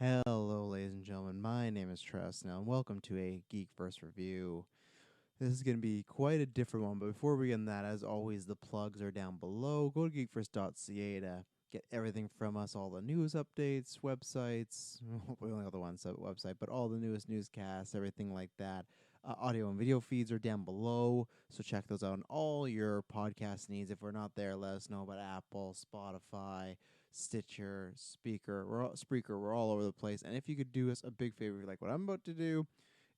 Hello, ladies and gentlemen. My name is Tress now, and welcome to a Geek First review. This is going to be quite a different one, but before we get in that, as always, the plugs are down below. Go to geekfirst.ca to get everything from us, all the news updates, websites. We only have the one website, but all the newest newscasts, everything like that. Audio and video feeds are down below, so check those out on all your podcast needs. If we're not there, let us know about Apple, Spotify, Stitcher, Spreaker. We're all over the place. And if you could do us a big favor, like what I'm about to do,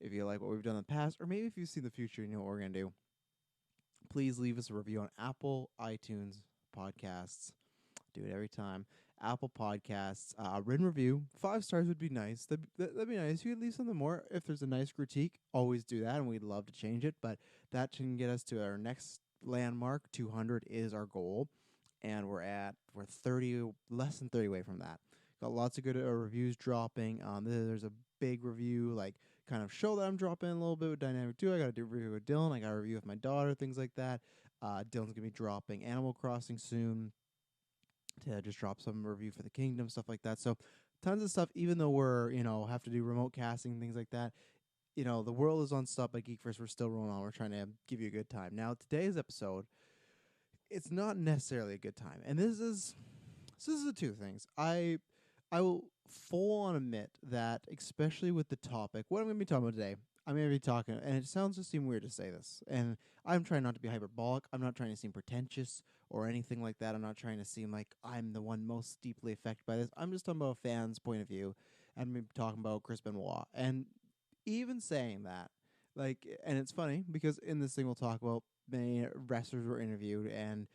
if you like what we've done in the past, or maybe if you see the future, you know what we're gonna do. Please leave us a review on Apple, iTunes, podcasts. Do it every time. Apple Podcasts, written review. 5 stars would be nice. That'd be nice. You could leave something more. If there's a nice critique, always do that, and we'd love to change it. But that can get us to our next landmark. 200 is our goal, and we're 30 less than 30 away from that. Got lots of good reviews dropping. There's a big review, like kind of show that I'm dropping in a little bit with Dynamic 2. I got to do a review with Dylan. I got a review with my daughter, things like that. Dylan's gonna be dropping Animal Crossing soon to just drop some review for the kingdom, stuff like that. So tons of stuff, even though we're, have to do remote casting, things like that. The world is on stop by Geek First. We're still rolling on. We're trying to give you a good time. Now, today's episode, it's not necessarily a good time. And this is the two things. I will full on admit that, especially with the topic, what I'm going to be talking about today, I'm going to be talking, and it sounds just seem weird to say this, and I'm trying not to be hyperbolic. I'm not trying to seem pretentious or anything like that. I'm not trying to seem like I'm the one most deeply affected by this. I'm just talking about a fan's point of view, and I'm gonna be talking about Chris Benoit. And even saying that, and it's funny because in this thing we'll talk about many wrestlers were interviewed, and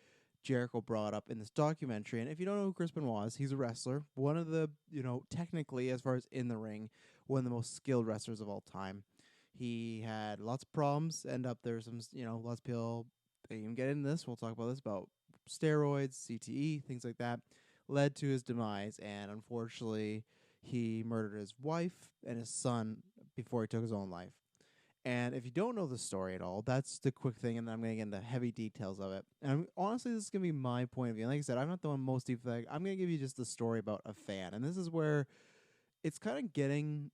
Jericho brought up in this documentary. And if you don't know who Chris Benoit is, he's a wrestler, one of the, technically, as far as in the ring, one of the most skilled wrestlers of all time. He had lots of problems. End up there's some, lots of people. They even get into this. We'll talk about this about steroids, CTE, things like that. Led to his demise, and unfortunately, he murdered his wife and his son before he took his own life. And if you don't know the story at all, that's the quick thing, and then I'm going to get into heavy details of it. And honestly, this is going to be my point of view. And like I said, I'm not the one most deep. I'm going to give you just the story about a fan, and this is where it's kind of getting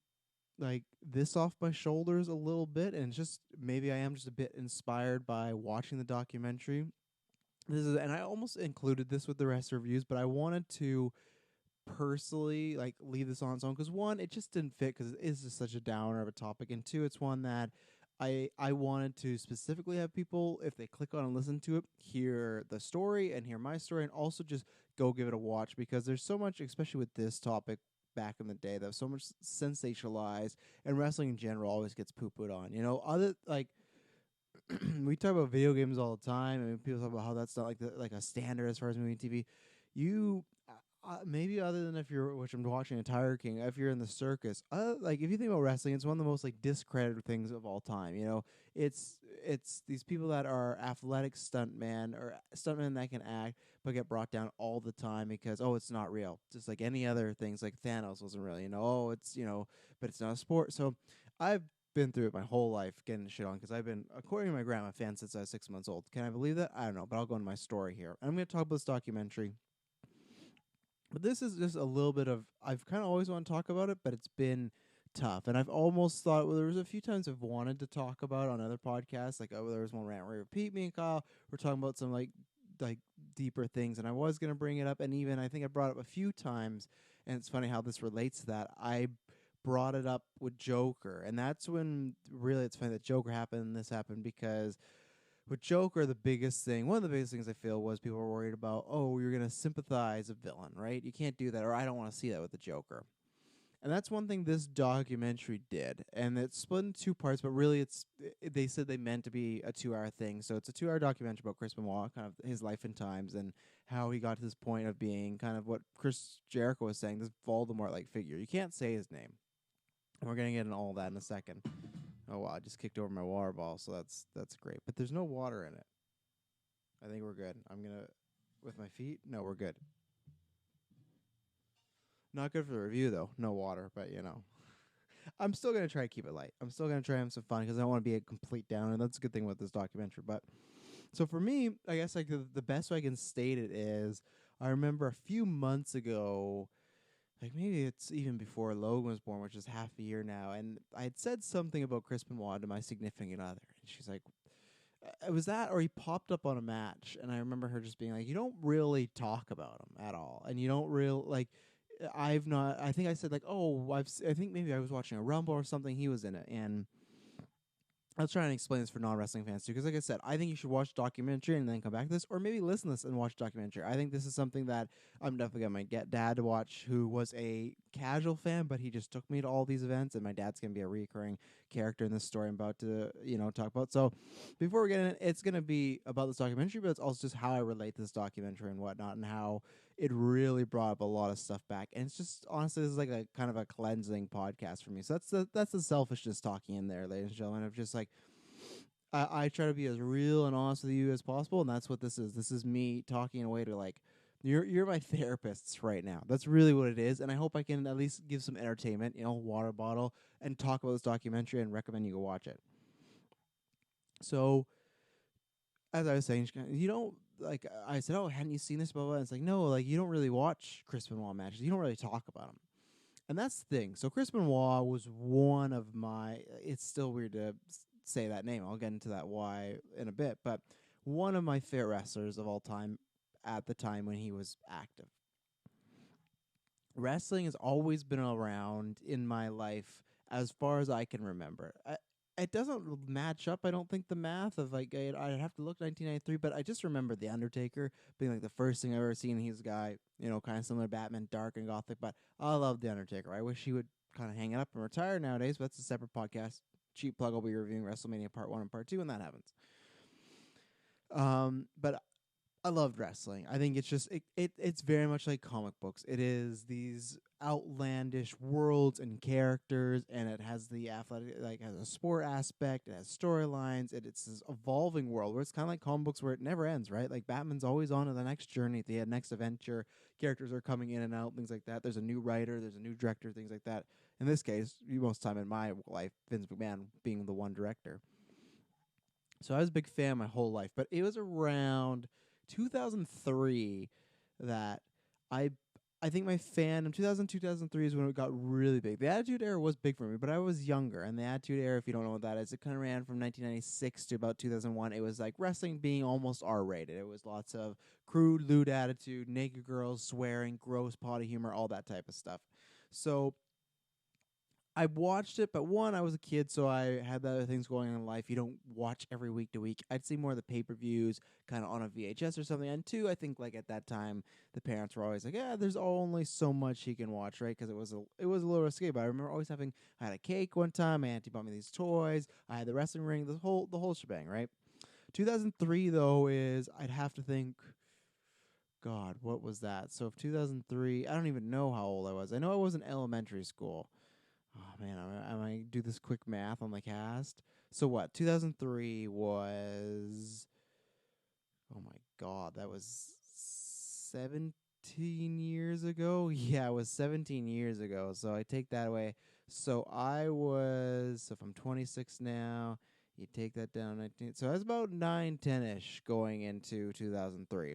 like this off my shoulders a little bit, and it's just maybe I am just a bit inspired by watching the documentary. And I almost included this with the rest of reviews, but I wanted to personally like leave this on its own because one, it just didn't fit because it is just such a downer of a topic, and two, it's one that I wanted to specifically have people, if they click on and listen to it, hear the story and hear my story, and also just go give it a watch because there's so much, especially with this topic back in the day, that was so much sensationalized, and wrestling in general always gets poo pooed on. Other like we talk about video games all the time. I mean, people talk about how that's not like a standard as far as movie and TV. You maybe other than if you're, which I'm watching a Tiger King, if you're in the circus, like if you think about wrestling, it's one of the most like discredited things of all time. It's these people that are athletic stuntmen or stuntmen that can act, but get brought down all the time because it's not real. Just like any other things, like Thanos wasn't real. It's but it's not a sport. So I've been through it my whole life getting shit on because I've been, according to my grandma, a fan since I was 6 months old. Can I believe that? I don't know, but I'll go into my story here. And I'm going to talk about this documentary. But this is just a little bit of, I've kind of always wanted to talk about it, but it's been tough. And I've almost thought, well, there was a few times I've wanted to talk about it on other podcasts. Like, there was one rant where Pete, me, and Kyle were talking about some like deeper things, and I was going to bring it up. And even I think I brought it up a few times. And it's funny how this relates to that. I brought it up with Joker, and that's when really it's funny that Joker happened and this happened because with Joker, one of the biggest things I feel was people were worried about, oh, you're going to sympathize a villain, right? You can't do that, or I don't want to see that with the Joker. And that's one thing this documentary did. And it's split in two parts, but really they said they meant to be a 2 hour thing. So it's a 2 hour documentary about Chris Benoit, kind of his life and times, and how he got to this point of being kind of what Chris Jericho was saying, this Voldemort-like figure. You can't say his name. And we're going to get into all that in a second. Oh wow, I just kicked over my water ball, so that's great. But there's no water in it. I think we're good. I'm gonna with my feet. No, we're good. Not good for the review though. No water, but I'm still gonna try to keep it light. I'm still gonna try to have some fun because I don't want to be a complete downer. That's a good thing with this documentary. But so for me, I guess the best way I can state it is I remember a few months ago, like maybe it's even before Logan was born, which is half a year now. And I had said something about Chris Benoit to my significant other, and she's like, "It was that, or he popped up on a match." And I remember her just being like, "You don't really talk about him at all, and you don't real like." I've not. I think I said like, "Oh, I think maybe I was watching a Rumble or something. He was in it," and I was trying to explain this for non-wrestling fans too, because like I said, I think you should watch documentary and then come back to this, or maybe listen to this and watch documentary. I think this is something that I'm definitely gonna get dad to watch, who was a casual fan, but he just took me to all these events, and my dad's gonna be a recurring character in this story I'm about to talk about. So before we get in, it's gonna be about this documentary, but it's also just how I relate to this documentary and whatnot, and how it really brought up a lot of stuff back. And it's just honestly, this is like a kind of a cleansing podcast for me. So that's the selfishness talking in there, ladies and gentlemen, of just like I try to be as real and honest with you as possible, and that's what this is. This is me talking in a way to like you're my therapists right now. That's really what it is, and I hope I can at least give some entertainment, water bottle, and talk about this documentary and recommend you go watch it. So as I was saying, you don't like. I said, "Oh, hadn't you seen this?" Blah blah. And it's like, no, like you don't really watch Chris Benoit matches. You don't really talk about him, and that's the thing. So Chris Benoit was one of my. It's still weird to say that name. I'll get into that why in a bit, but one of my favorite wrestlers of all time at the time when he was active. Wrestling has always been around in my life as far as I can remember. It doesn't match up. I don't think the math of like I'd have to look 1993, but I just remember the Undertaker being like the first thing I've ever seen. He's a guy, kind of similar to Batman, dark and gothic. But I love the Undertaker. I wish he would kind of hang it up and retire nowadays. But that's a separate podcast. Cheap plug. I'll be reviewing WrestleMania Part 1 and Part 2 when that happens. But I loved wrestling. I think it's just it's very much like comic books. It is these outlandish worlds and characters, and it has the athletic, like has a sport aspect. It has storylines. It's this evolving world where it's kind of like comic books where it never ends, right? Like Batman's always on to the next journey, the next adventure. Characters are coming in and out, things like that. There's a new writer, there's a new director, things like that. In this case, most time in my life, Vince McMahon being the one director. So I was a big fan my whole life, but it was around 2003 that I I think my fandom 2002 2003 is when it got really big. The Attitude Era was big for me, but I was younger, and the Attitude Era, if you don't know what that is, it kind of ran from 1996 to about 2001. It was like wrestling being almost R-rated. It was lots of crude, lewd attitude, naked girls, swearing, gross potty humor, all that type of stuff. So I watched it, but one, I was a kid, so I had the other things going on in life. You don't watch every week to week. I'd see more of the pay-per-views kind of on a VHS or something. And two, I think like at that time, the parents were always like, "Yeah, there's only so much he can watch," right? Because it was a little risky. But I remember always having. I had a cake one time. My auntie bought me these toys. I had the wrestling ring. The whole shebang, right? 2003 though is I'd have to think. God, what was that? So if 2003, I don't even know how old I was. I know I was in elementary school. Oh man, I'm gonna do this quick math on the cast. So what? 2003 was. Oh my god, that was 17 years ago. Yeah, it was 17 years ago. So I take that away. So I was. So if I'm 26 now, you take that down 19. So I was about 9, 10-ish going into 2003.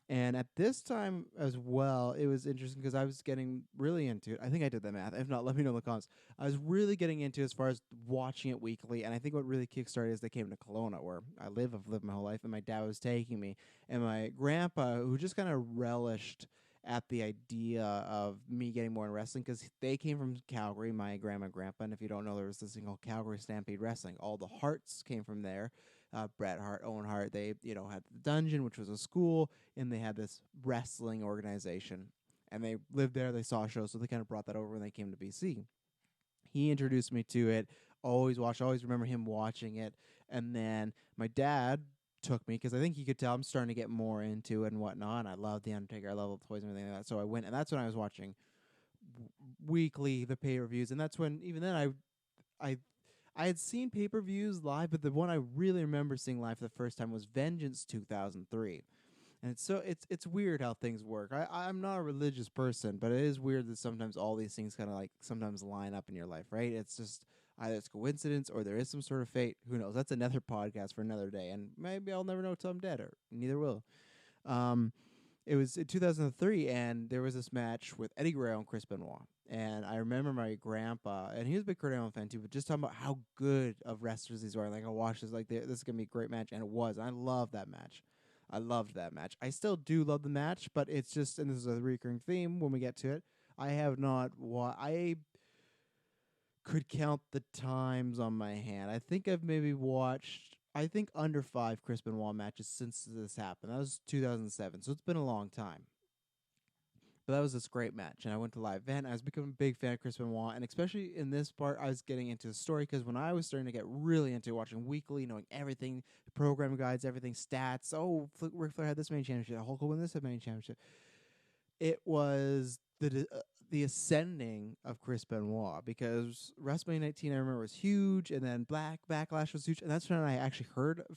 And at this time as well, it was interesting because I was getting really into it. I think I did the math. If not, let me know in the comments. I was really getting into it as far as watching it weekly. And I think what really kickstarted is they came to Kelowna, where I've lived my whole life. And my dad was taking me. And my grandpa, who just kind of relished at the idea of me getting more in wrestling, because they came from Calgary, my grandma and grandpa. And if you don't know, there was this thing called Calgary Stampede Wrestling. All the Harts came from there. Bret Hart, Owen Hart, they had the Dungeon, which was a school, and they had this wrestling organization, and they lived there. They saw shows, so they kind of brought that over when they came to BC. He introduced me to it. Always watched. Always remember him watching it, and then my dad took me because I think he could tell I'm starting to get more into it and whatnot. And I love the Undertaker. I love the toys and everything like that. So I went, and that's when I was watching weekly the pay reviews, and that's when even then I I had seen pay-per-views live, but the one I really remember seeing live for the first time was Vengeance 2003. And it's weird how things work. I'm not a religious person, but it is weird that sometimes all these things kind of like sometimes line up in your life, right? It's just either it's coincidence or there is some sort of fate. Who knows? That's another podcast for another day, and maybe I'll never know till I'm dead, or neither will. Um, It was in 2003, and there was this match with Eddie Guerrero and Chris Benoit. And I remember my grandpa, and he was a big Kurt Angle fan too, but just talking about how good of wrestlers these were. Like, I watched this, like, this is going to be a great match, and it was. And I loved that match. I loved that match. I still do love the match, but it's just, and this is a recurring theme when we get to it. I have not I could count the times on my hand. I think I've maybe watched, I think, under 5 Chris Benoit matches since this happened. That was 2007, so it's been a long time. But that was this great match, and I went to live event. I was becoming a big fan of Chris Benoit, and especially in this part, I was getting into the story because when I was starting to get really into watching weekly, knowing everything, program guides, everything, stats. Oh, Ric Flair had this many championships. Hulk Hogan this many championships. It was the ascending of Chris Benoit because WrestleMania 19 I remember was huge, and then Black Backlash was huge, and that's when I actually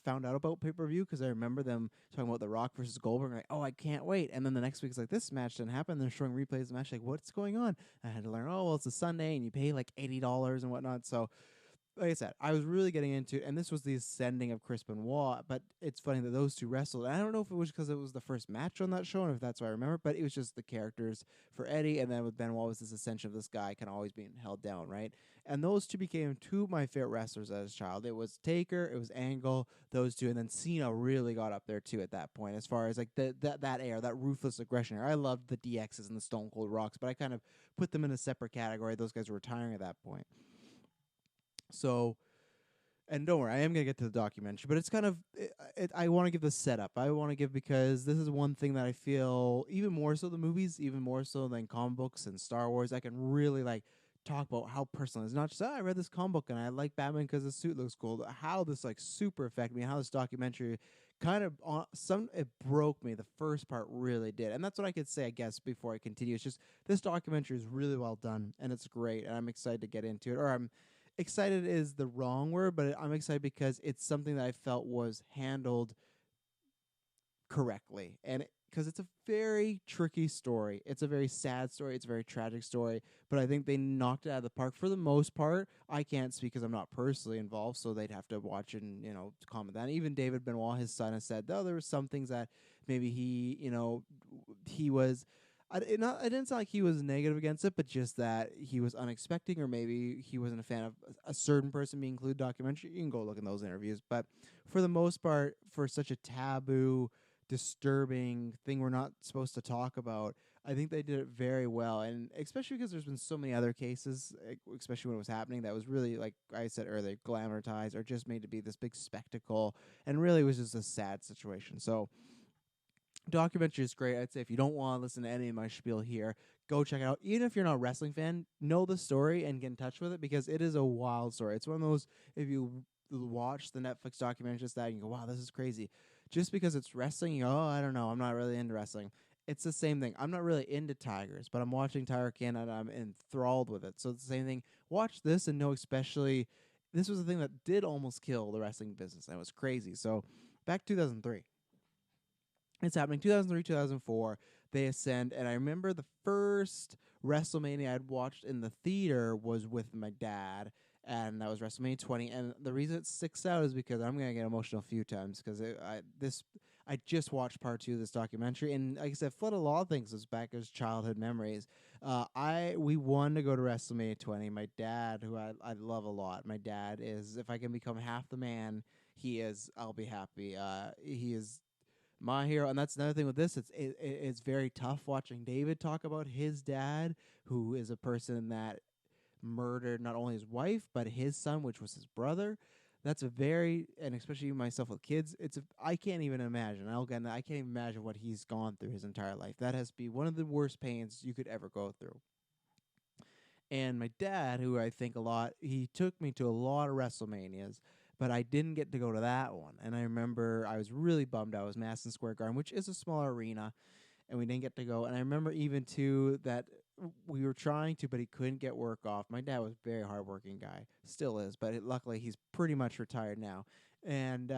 found out about pay-per-view because I remember them talking about The Rock versus Goldberg. Like, oh, I can't wait! And then the next week it's like this match didn't happen. They're showing replays of the match. Like, what's going on? I had to learn. Oh, well, it's a Sunday, and you pay like $80 and whatnot. So like I said, I was really getting into it, and this was the ascending of Chris Benoit. But it's funny that those two wrestled. And I don't know if it was because it was the first match on that show, and if that's what I remember, but it was just the characters for Eddie, and then with Benoit was this ascension of this guy kind of always being held down, right? And those two became two of my favorite wrestlers as a child. It was Taker, it was Angle, those two, and then Cena really got up there too at that point, as far as like that era, that ruthless aggression era. I loved the DXs and the Stone Cold Rocks, but I kind of put them in a separate category. Those guys were retiring at that point. So, and don't worry, I am going to get to the documentary, but it's kind of, I want to give the setup. I want to give because this is one thing that I feel, even more so the movies, even more so than comic books and Star Wars, I can really like talk about how personal it's not just, I read this comic book and I like Batman because the suit looks cool. How this like super affected me, how this documentary kind of, it broke me. The first part really did. And that's what I could say, I guess, before I continue. It's just, this documentary is really well done and it's great. And I'm excited to get into it, or I'm excited is the wrong word, but I'm excited because it's something that I felt was handled correctly. And because it's a very tricky story. It's a very sad story. It's a very tragic story. But I think they knocked it out of the park for the most part. I can't speak because I'm not personally involved, so they'd have to watch and, comment that. And even David Benoit, his son, has said, though, there were some things that maybe he was it didn't sound like he was negative against it, but just that he was unexpecting, or maybe he wasn't a fan of a certain person being included in documentary. You can go look in those interviews. But for the most part, for such a taboo, disturbing thing we're not supposed to talk about, I think they did it very well. And especially because there's been so many other cases, especially when it was happening, that was really, like I said earlier, glamorized or just made to be this big spectacle, and really was just a sad situation. So documentary is great. I'd say if you don't want to listen to any of my spiel here, go check it out. Even if you're not a wrestling fan, know the story and get in touch with it because it is a wild story. It's one of those, if you watch the Netflix documentary just that and you go, wow, this is crazy. Just because it's wrestling, you go, oh, I don't know, I'm not really into wrestling. It's the same thing. I'm not really into tigers, but I'm watching Tiger King and I'm enthralled with it. So it's the same thing. Watch this and know, especially, this was the thing that did almost kill the wrestling business. And it was crazy. So back 2003. It's happening 2003, 2004. They ascend, and I remember the first WrestleMania I'd watched in the theater was with my dad, and that was WrestleMania 20. And the reason it sticks out is because I'm gonna get emotional a few times because I just watched part 2 of this documentary, and like I said, flooded a lot of things as back as childhood memories. We wanted to go to WrestleMania 20. My dad, who I love a lot, my dad is, if I can become half the man he is, I'll be happy. He is my hero. And that's another thing with this. It's very tough watching David talk about his dad, who is a person that murdered not only his wife but his son, which was his brother. That's a very, and especially myself with kids, I can't even imagine. I can't even imagine what he's gone through his entire life. That has to be one of the worst pains you could ever go through. And my dad, who I think a lot, he took me to a lot of WrestleManias, but I didn't get to go to that one. And I remember I was really bummed. I was Madison Square Garden, which is a smaller arena, and we didn't get to go. And I remember even too that we were trying to, but he couldn't get work off. My dad was a very hardworking guy, still is, but luckily he's pretty much retired now. And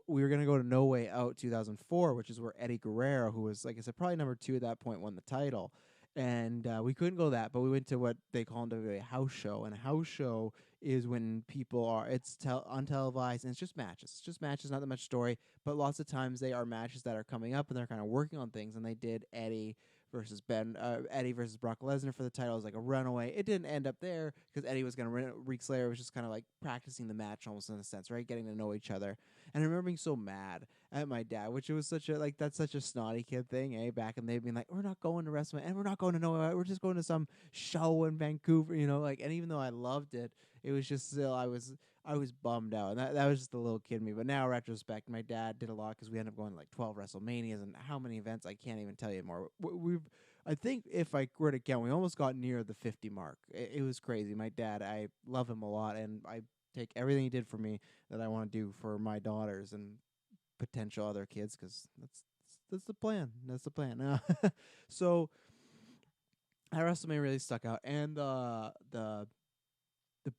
we were going to go to No Way Out 2004, which is where Eddie Guerrero, who was, like I said, probably number 2 at that point, won the title. And we couldn't go that, but we went to what they call a house show. And a house show is when people are it's untelevised and it's just matches. It's just matches, not that much story, but lots of times they are matches that are coming up and they're kind of working on things. And they did Eddie versus Brock Lesnar for the title. It was like a runaway. It didn't end up there because Eddie was going to Ric Flair was just kind of like practicing the match almost in a sense, right? Getting to know each other. And I remember being so mad at my dad, which it was such a like that's such a snotty kid thing, eh? Back in the day, being like, we're not going to WrestleMania and we're not going to nowhere. We're just going to some show in Vancouver, like. And even though I loved it, it was just still I was bummed out, and that was just the little kid in me. But now, retrospect, my dad did a lot because we ended up going to like 12 WrestleManias and how many events I can't even tell you anymore. I think if I were to count, we almost got near the 50 mark. It was crazy. My dad, I love him a lot, and I take everything he did for me that I want to do for my daughters and potential other kids because that's the plan. That's the plan. So that WrestleMania really stuck out, and the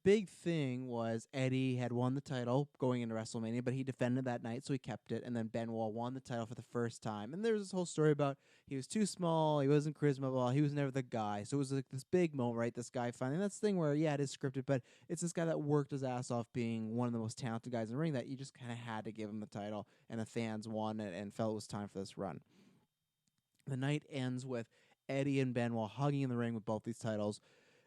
big thing was Eddie had won the title going into WrestleMania, but he defended that night, so he kept it. And then Benoit won the title for the first time. And there's this whole story about he was too small, he wasn't charisma, well, he was never the guy. So it was like this big moment, right? This guy finally, and that's the thing where, yeah, it is scripted, but it's this guy that worked his ass off being one of the most talented guys in the ring that you just kind of had to give him the title. And the fans won it and felt it was time for this run. The night ends with Eddie and Benoit hugging in the ring with both these titles.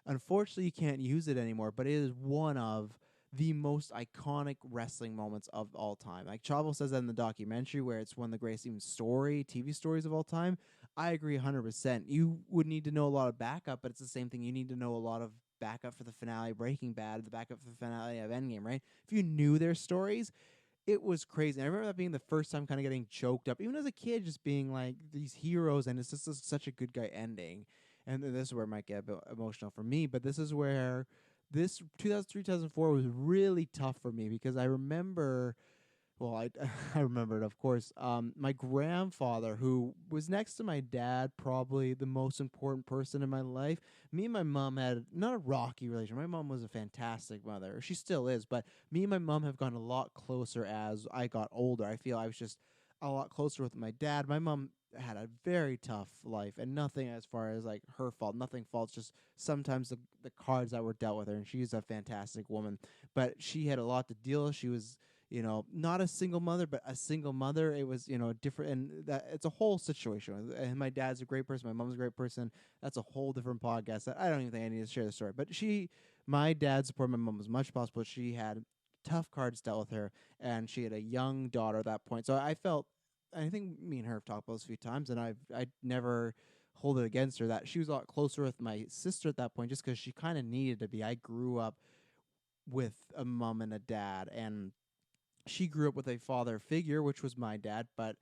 Unfortunately, you can't use it anymore, but it is one of the most iconic wrestling moments of all time. Like Chavo says that in the documentary, where it's one of the greatest even TV stories of all time. I agree 100%. You would need to know a lot of backup, but it's the same thing. You need to know a lot of backup for the finale of Breaking Bad, the backup for the finale of Endgame, right? If you knew their stories, it was crazy. And I remember that being the first time kind of getting choked up, even as a kid, just being like these heroes, and it's just such a good guy ending. And this is where it might get a bit emotional for me, but this is where this 2003, 2004 was really tough for me because I remember, well, I remember it, of course, my grandfather, who was next to my dad, probably the most important person in my life. Me and my mom had not a rocky relationship. My mom was a fantastic mother. She still is, but me and my mom have gotten a lot closer as I got older. I feel I was just a lot closer with my dad. My mom had a very tough life, and nothing as far as like her fault, nothing fault, just sometimes the cards that were dealt with her, and she's a fantastic woman, but she had a lot to deal with. She was, not a single mother, but a single mother. It was, different, and that it's a whole situation. And my dad's a great person, my mom's a great person. That's a whole different podcast that I don't even think I need to share the story. But my dad supported my mom as much as possible. She had tough cards dealt with her, and she had a young daughter at that point. So I think me and her have talked about this a few times, and I never hold it against her that she was a lot closer with my sister at that point, just because she kind of needed to be. I grew up with a mom and a dad, and she grew up with a father figure, which was my dad, but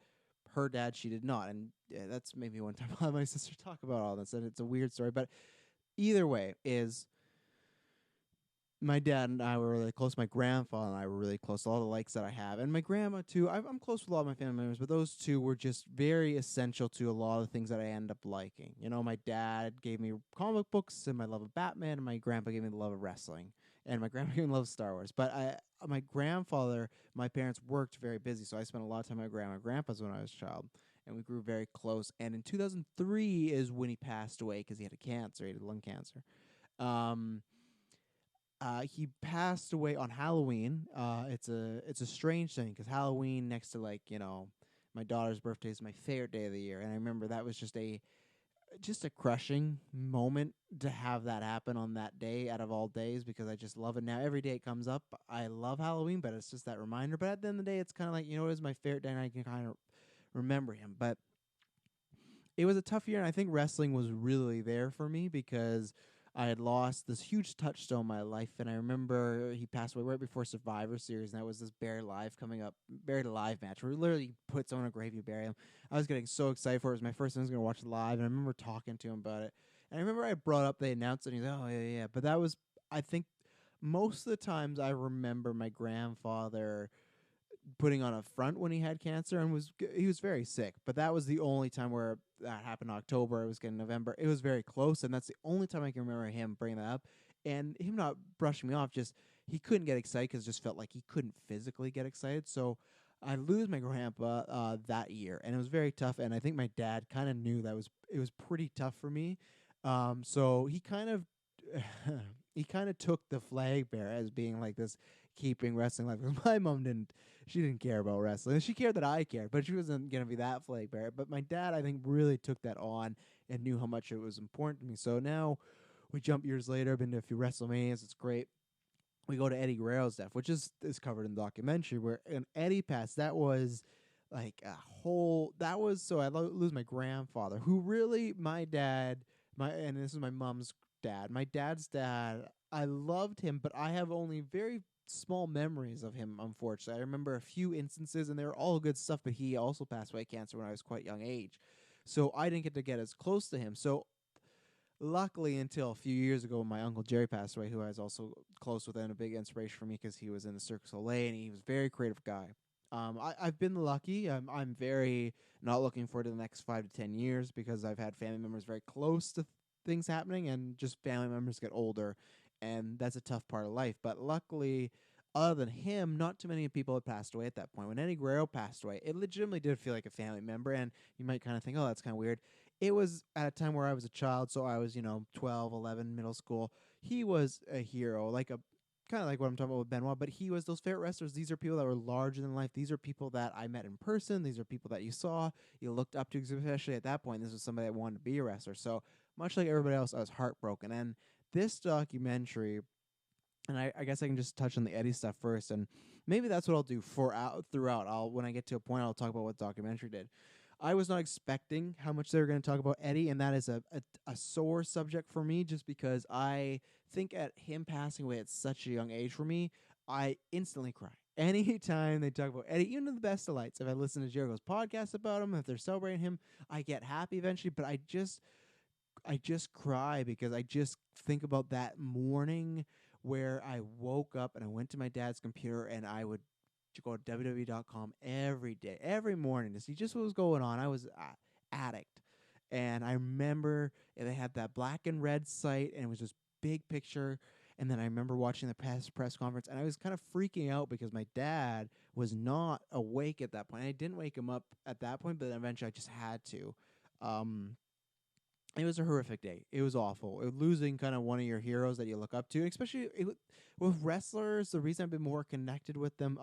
her dad she did not. And that's maybe one time I'll have my sister talk about all this, and it's a weird story. But either way, is my dad and I were really close. My grandfather and I were really close. All the likes that I have, and my grandma too. I'm close with a lot of my family members, but those two were just very essential to a lot of the things that I end up liking. My dad gave me comic books and my love of Batman, and my grandpa gave me the love of wrestling, and my grandpa gave me the love of Star Wars. But my grandfather, my parents worked very busy, so I spent a lot of time with my grandma and grandpa's when I was a child, and we grew very close. And in 2003 is when he passed away because he had cancer. He had lung cancer. He passed away on Halloween. It's a strange thing because Halloween next to my daughter's birthday is my favorite day of the year, and I remember that was just a crushing moment to have that happen on that day out of all days because I just love it. Now every day it comes up, I love Halloween, but it's just that reminder. But at the end of the day, it's kind of like it is my favorite day, and I can kind of remember him. But it was a tough year, and I think wrestling was really there for me because I had lost this huge touchstone in my life, and I remember he passed away right before Survivor Series, and that was this Buried Alive match where we literally put someone in a grave, you bury him. I was getting so excited for it. It was my first time I was going to watch it live, and I remember talking to him about it. And I remember I brought up, they announced it, and he's like, oh, yeah, yeah. But that was, I think, most of the times I remember my grandfather putting on a front when he had cancer, and he was very sick, but that was the only time where that happened in October. It was getting November. It was very close, and that's the only time I can remember him bringing that up and him not brushing me off. Just he couldn't get excited because it just felt like he couldn't physically get excited. So I lose my grandpa that year, and it was very tough. And I think my dad kind of knew it was pretty tough for me. So he kind of he kind of took the flag bearer as being like this keeping wrestling life. 'Cause my mom she didn't care about wrestling. She cared that I cared, but she wasn't gonna be that flag bearer. But my dad, I think, really took that on and knew how much it was important to me. So now we jump years later. I've been to a few WrestleManias. It's great. We go to Eddie Guerrero's death, which is covered in the documentary, where an Eddie passed. That was like a whole. That was so I lose my grandfather, who really my dad, and this is my mom's dad. My dad's dad. I loved him, but I have only very small memories of him. Unfortunately, I remember a few instances, and they were all good stuff. But he also passed away of cancer when I was quite young age, so I didn't get to get as close to him. So luckily, until a few years ago, when my uncle Jerry passed away, who I was also close with and a big inspiration for me because he was in the Cirque du Soleil and he was a very creative guy. I've been lucky. I'm very not looking forward to the next 5 to 10 years because I've had family members very close to things happening, and just family members get older, and that's a tough part of life. But luckily, other than him, not too many people had passed away at that point. When Eddie Guerrero passed away, it legitimately did feel like a family member, and you might kind of think, oh, that's kind of weird. It was at a time where I was a child, so I was, 12, 11, middle school. He was a hero, like a kind of like what I'm talking about with Benoit, but he was those favorite wrestlers. These are people that were larger than life. These are people that I met in person. These are people that you saw, you looked up to, especially at that point. This was somebody that wanted to be a wrestler. So much like everybody else, I was heartbroken. And this documentary, and I guess I can just touch on the Eddie stuff first, and maybe that's what I'll do throughout. When I get to a point, I'll talk about what the documentary did. I was not expecting how much they were going to talk about Eddie, and that is a sore subject for me, just because I think at him passing away at such a young age for me, I instantly cry. Anytime they talk about Eddie, even in the best of lights, if I listen to Jericho's podcast about him, if they're celebrating him, I get happy eventually, but I just cry because I just think about that morning where I woke up and I went to my dad's computer and I would go to www.com every day, every morning to see just what was going on. I was addict. And I remember they had that black and red site and it was just big picture. And then I remember watching the press conference and I was kind of freaking out because my dad was not awake at that point. I didn't wake him up at that point, but eventually I just had to. Um, it was a horrific day. It was awful. Losing kind of one of your heroes that you look up to, and especially with wrestlers. The reason I've been more connected with them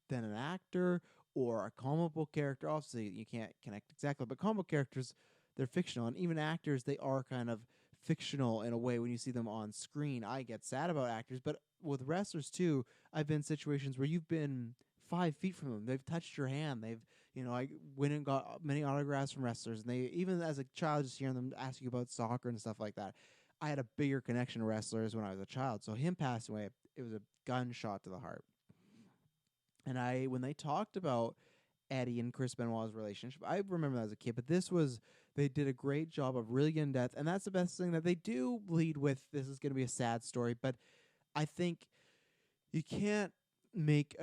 than an actor or a comic book character. Obviously, you can't connect exactly, but comic book characters, they're fictional, and even actors, they are kind of fictional in a way when you see them on screen. I get sad about actors, but with wrestlers too, I've been in situations where you've been 5 feet from them. They've touched your hand. I went and got many autographs from wrestlers, and they, even as a child, just hearing them ask you about soccer and stuff like that. I had a bigger connection to wrestlers when I was a child. So him passing away, it was a gunshot to the heart. And when they talked about Eddie and Chris Benoit's relationship, I remember that as a kid, but they did a great job of really getting depth, and that's the best thing that they do lead with. This is going to be a sad story, but I think you can't make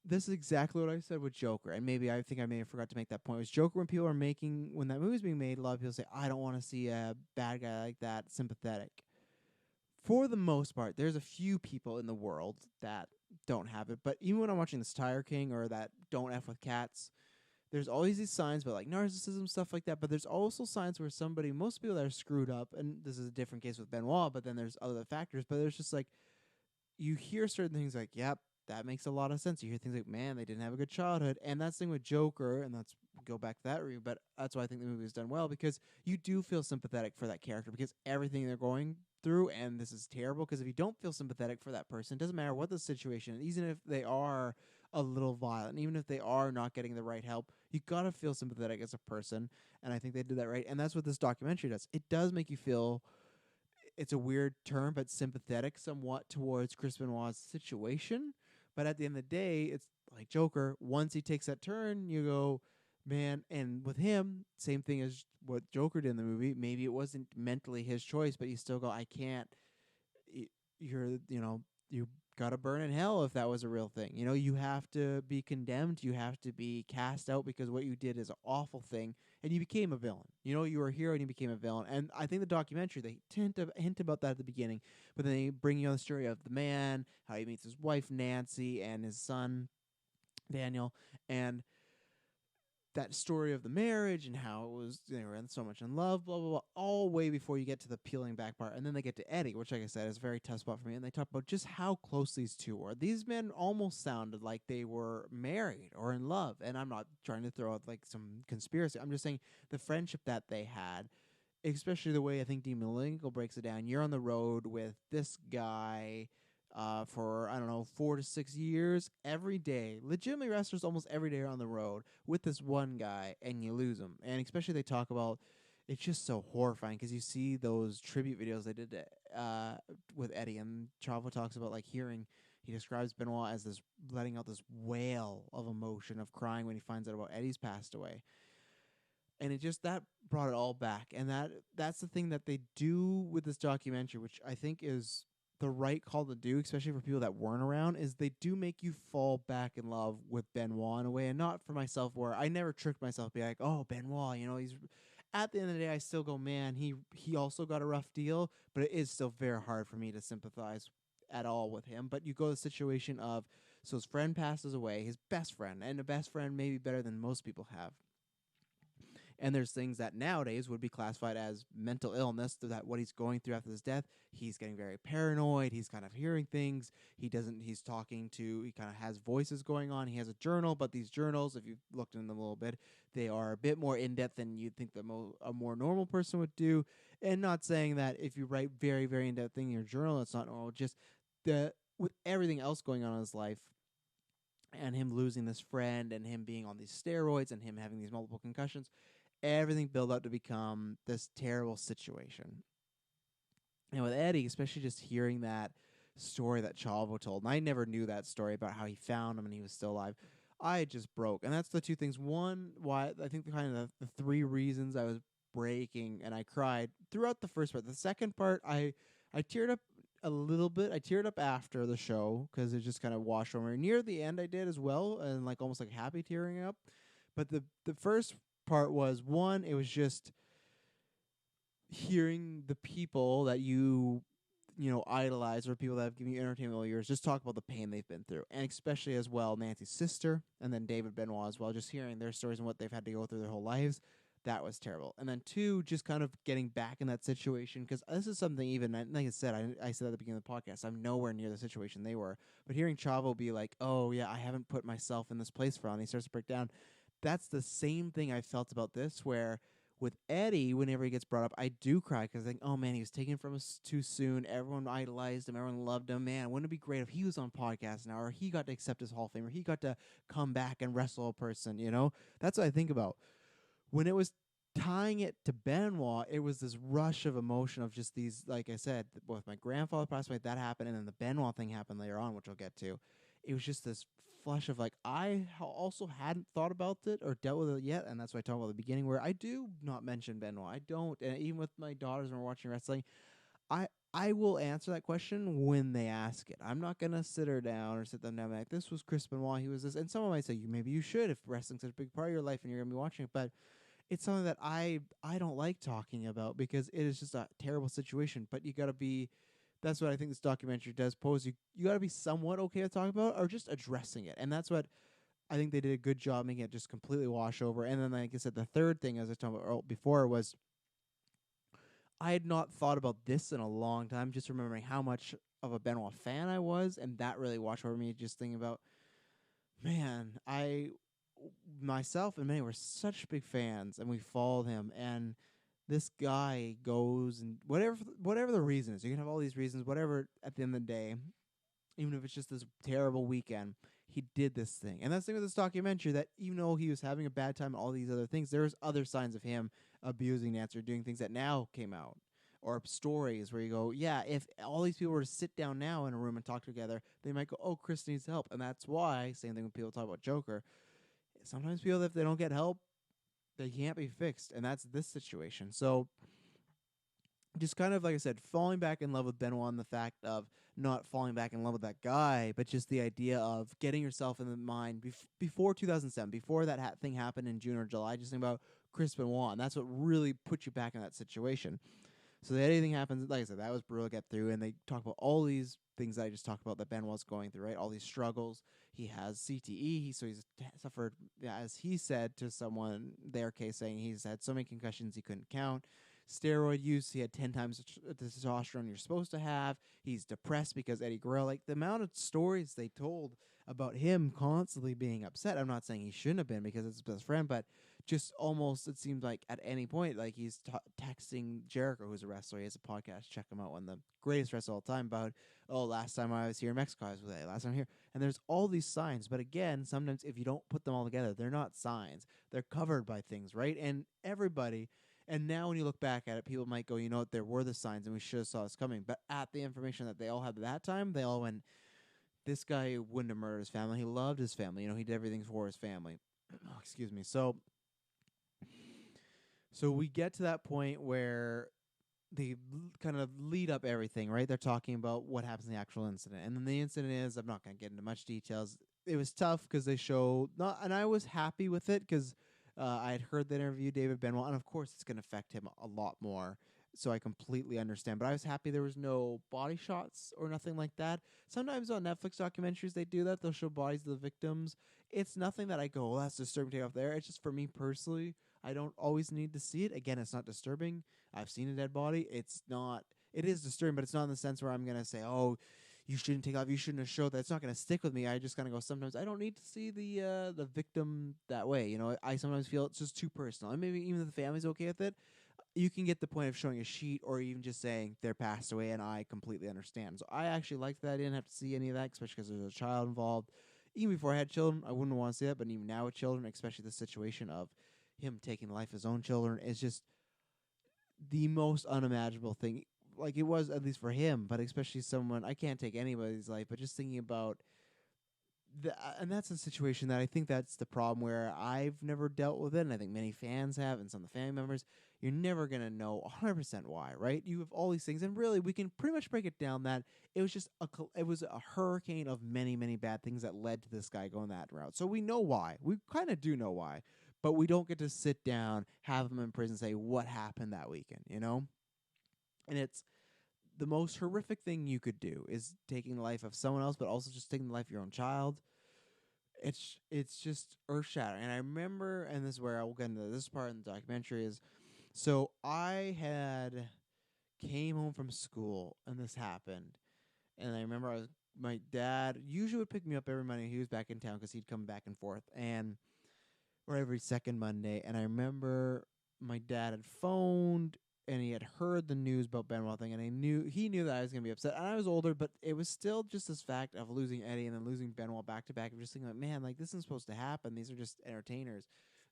this is exactly what I said with Joker, and maybe I think I may have forgot to make that point. It was Joker when when that movie was being made, a lot of people say, I don't want to see a bad guy like that sympathetic. For the most part, there's a few people in the world that don't have it, but even when I'm watching this Tiger King or that Don't F with Cats, there's always these signs about like narcissism, stuff like that, but there's also signs where most people that are screwed up, and this is a different case with Benoit, but then there's other factors, but there's just like, you hear certain things like, yep, that makes a lot of sense. You hear things like, man, they didn't have a good childhood. And that's the thing with Joker, and that's go back to that review, but that's why I think the movie is done well, because you do feel sympathetic for that character because everything they're going through, and this is terrible, because if you don't feel sympathetic for that person, it doesn't matter what the situation is, even if they are a little violent, even if they are not getting the right help, you gotta feel sympathetic as a person, and I think they did that right. And that's what this documentary does. It does make you feel, it's a weird term, but sympathetic somewhat towards Chris Benoit's situation. But at the end of the day, it's like Joker. Once he takes that turn, you go, man. And with him, same thing as what Joker did in the movie. Maybe it wasn't mentally his choice, but you still go, I can't. You got to burn in hell if that was a real thing. You have to be condemned. You have to be cast out because what you did is an awful thing, and you became a villain. You were a hero and you became a villain. And I think the documentary, they hint about that at the beginning, but then they bring you on the story of the man, how he meets his wife Nancy and his son Daniel, and that story of the marriage and how it was they were so much in love, blah blah blah, all way before you get to the peeling back part, and then they get to Eddie, which, like I said, is a very tough spot for me. And they talk about just how close these two were. These men almost sounded like they were married or in love, and I'm not trying to throw out like some conspiracy. I'm just saying the friendship that they had, especially the way I think Dean Malenko breaks it down. You're on the road with this guy for, I don't know, 4 to 6 years every day. Legitimately, wrestlers almost every day are on the road with this one guy, and you lose him. And especially they talk about, it's just so horrifying because you see those tribute videos they did with Eddie, and Chavo talks about like hearing. He describes Benoit as this letting out this wail of emotion of crying when he finds out about Eddie's passed away. And it just that brought it all back, and that's the thing that they do with this documentary, which I think is the right call to do, especially for people that weren't around, is they do make you fall back in love with Benoit in a way, and not for myself where I never tricked myself to be like, oh, Benoit, he's at the end of the day I still go, man, he also got a rough deal, but it is still very hard for me to sympathize at all with him. But you go to the situation of, so his friend passes away, his best friend, and a best friend maybe better than most people have. And there's things that nowadays would be classified as mental illness, that what he's going through after his death, he's getting very paranoid, he's kind of hearing things, he kind of has voices going on, he has a journal, but these journals, if you've looked in them a little bit, they are a bit more in-depth than you'd think a more normal person would do. And not saying that if you write very, very in-depth thing in your journal, it's not normal, just with everything else going on in his life, and him losing this friend, and him being on these steroids, and him having these multiple concussions, everything built up to become this terrible situation. And with Eddie, especially just hearing that story that Chavo told, and I never knew that story about how he found him and he was still alive, I just broke. And that's the two things. One, why I think the three reasons I was breaking, and I cried throughout the first part. The second part, I teared up a little bit. I teared up after the show because it just kind of washed over. Near the end, I did as well, and like almost like happy tearing up. But the first part was, one, it was just hearing the people that you idolize, or people that have given you entertainment all years, just talk about the pain they've been through. And especially as well Nancy's sister, and then David Benoit as well, just hearing their stories and what they've had to go through their whole lives. That was terrible. And then two, just kind of getting back in that situation, because this is something, even like I said, I said at the beginning of the podcast, I'm nowhere near the situation they were, but hearing Chavo be like, oh yeah, I haven't put myself in this place for, and he starts to break down. That's the same thing I felt about this, where with Eddie, whenever he gets brought up, I do cry because I think, oh man, he was taken from us too soon. Everyone idolized him. Everyone loved him. Man, wouldn't it be great if he was on podcasts now, or he got to accept his Hall of Fame, or he got to come back and wrestle a person, That's what I think about. When it was tying it to Benoit, it was this rush of emotion of just these, like I said, both my grandfather passed away, that happened, and then the Benoit thing happened later on, which I'll get to. It was just this flush of like, I also hadn't thought about it or dealt with it yet, and that's what I talked about at the beginning, where I do not mention Benoit. I don't, and even with my daughters when we're watching wrestling, I will answer that question when they ask it. I'm not gonna sit them down and like, this was Chris Benoit, he was this, and someone might say, maybe you should if wrestling's such a big part of your life and you're gonna be watching it, but it's something that I don't like talking about because it is just a terrible situation. But you gotta be. That's what I think this documentary does pose. You got to be somewhat okay with talking about it, or just addressing it. And that's what I think they did a good job making it just completely wash over. And then, like I said, the third thing, as I was talking about before, was I had not thought about this in a long time, just remembering how much of a Benoit fan I was. And that really washed over me, just thinking about, man, myself and many were such big fans, and we followed him. And this guy goes, and whatever the reason is, you can have all these reasons, whatever, at the end of the day, even if it's just this terrible weekend, he did this thing. And that's the thing with this documentary, that even though he was having a bad time and all these other things, there's other signs of him abusing Nancy, or doing things that now came out, or stories where you go, yeah, if all these people were to sit down now in a room and talk together, they might go, oh, Chris needs help. And that's why, same thing when people talk about Joker, sometimes people, if they don't get help, they can't be fixed, and that's this situation. So just kind of, like I said, falling back in love with Benoit, and the fact of not falling back in love with that guy, but just the idea of getting yourself in the mind before 2007, before that thing happened in June or July, just think about Chris Benoit, and that's what really put you back in that situation. So that anything happens, like I said, that was brutal to get through. And they talk about all these things that I just talked about that Benoit's going through, right? All these struggles. He has CTE. So he's suffered, as he said to someone, their case, saying he's had so many concussions he couldn't count. Steroid use, he had 10 times the testosterone you're supposed to have. He's depressed because Eddie Guerrero, like the amount of stories they told about him constantly being upset. I'm not saying he shouldn't have been because it's his best friend, but just almost it seems like at any point, like he's texting Jericho, who's a wrestler. He has a podcast. Check him out. One of the greatest wrestlers of all time. About, oh, last time I was here in Mexico, I was with it. Last time here, and there's all these signs. But again, sometimes if you don't put them all together, they're not signs. They're covered by things, right? And everybody. And now when you look back at it, people might go, you know what, there were the signs and we should have saw this coming. But at the information that they all had at that time, they all went, this guy wouldn't have murdered his family. He loved his family. You know, he did everything for his family. Oh, excuse me. So we get to that point where they kind of lead up everything, right? They're talking about what happens in the actual incident. And then the incident is, I'm not going to get into much details. It was tough because they show, not, and I was happy with it because I had heard that interview David Benoit, and of course it's going to affect him a lot more. So I completely understand. But I was happy there was no body shots or nothing like that. Sometimes on Netflix documentaries they do that. They'll show bodies of the victims. It's nothing that I go, oh, that's disturbing to take off there. It's just for me personally, I don't always need to see it. Again, it's not disturbing. I've seen a dead body. It's not. It is disturbing, but it's not in the sense where I'm gonna say, "Oh, you shouldn't take off. You shouldn't have showed that." It's not gonna stick with me. I just kind of go. Sometimes I don't need to see the victim that way. You know, I sometimes feel it's just too personal. And maybe even if the family's okay with it, you can get the point of showing a sheet or even just saying they're passed away, and I completely understand. So I actually liked that. I didn't have to see any of that, especially because there's a child involved. Even before I had children, I wouldn't want to see that. But even now with children, especially the situation of him taking the life of his own children, is just the most unimaginable thing. Like it was, at least for him, but especially someone, I can't take anybody's life, but just thinking about and that's a situation that I think that's the problem where I've never dealt with it, and I think many fans have, and some of the family members. You're never gonna know 100% why, right? You have all these things, and really, we can pretty much break it down that it was just it was a hurricane of many, many bad things that led to this guy going that route. So we know why. We kind of do know why, but we don't get to sit down, have him in prison, say what happened that weekend, you know? And it's the most horrific thing you could do is taking the life of someone else, but also just taking the life of your own child. It's just earth shattering. And I remember, and this is where I will get into this part in the documentary is, so I had came home from school and this happened, and I remember my dad usually would pick me up every Monday. He was back in town because he'd come back and forth, and or every second Monday. And I remember my dad had phoned and he had heard the news about Benoit thing, and he knew that I was gonna be upset. And I was older, but it was still just this fact of losing Eddie and then losing Benoit back to back. I'm just thinking, like, man, like this isn't supposed to happen. These are just entertainers.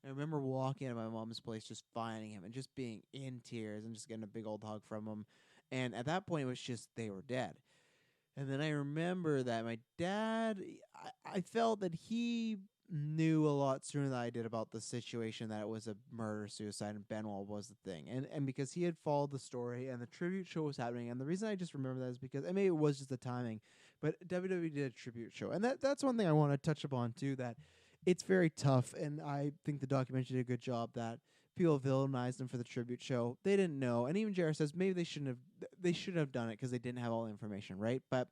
And I remember walking into my mom's place, just finding him and just being in tears and just getting a big old hug from him. And at that point, it was just they were dead. And then I remember that my dad, I felt that he knew a lot sooner than I did about the situation, that it was a murder suicide and Benoit was the thing. And because he had followed the story and the tribute show was happening, and the reason I just remember that is because, and maybe it was just the timing, but WWE did a tribute show. And that's one thing I want to touch upon too, that it's very tough, and I think the documentary did a good job that people villainized them for the tribute show. They didn't know, and even Jared says maybe they shouldn't have. They should have done it because they didn't have all the information, right? But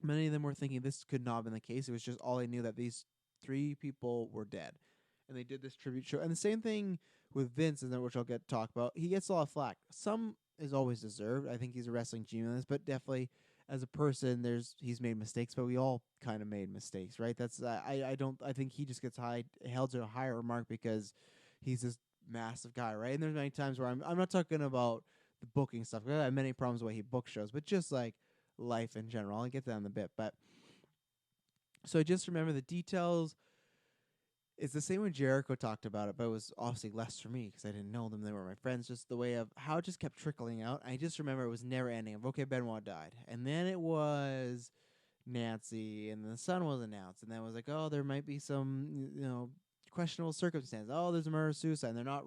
many of them were thinking this could not have been the case. It was just all they knew that these three people were dead, and they did this tribute show. And the same thing with Vince, and then which I'll get talk about. He gets a lot of flack. Some is always deserved. I think he's a wrestling genius, but definitely as a person, he's made mistakes. But we all kind of made mistakes, right? That's I think he just gets held to a higher mark because he's this massive guy, right? And there's many times where I'm not talking about the booking stuff. I have many problems with the way he books shows, but just like life in general. I'll get to that in a bit. But so I just remember the details. It's the same when Jericho talked about it, but it was obviously less for me because I didn't know them. They were my friends. Just the way of how it just kept trickling out. I just remember it was never ending. Of okay, Benoit died, and then it was Nancy, and the son was announced, and then it was like, oh, there might be some, questionable circumstances. Oh, there's a murder suicide, and they're not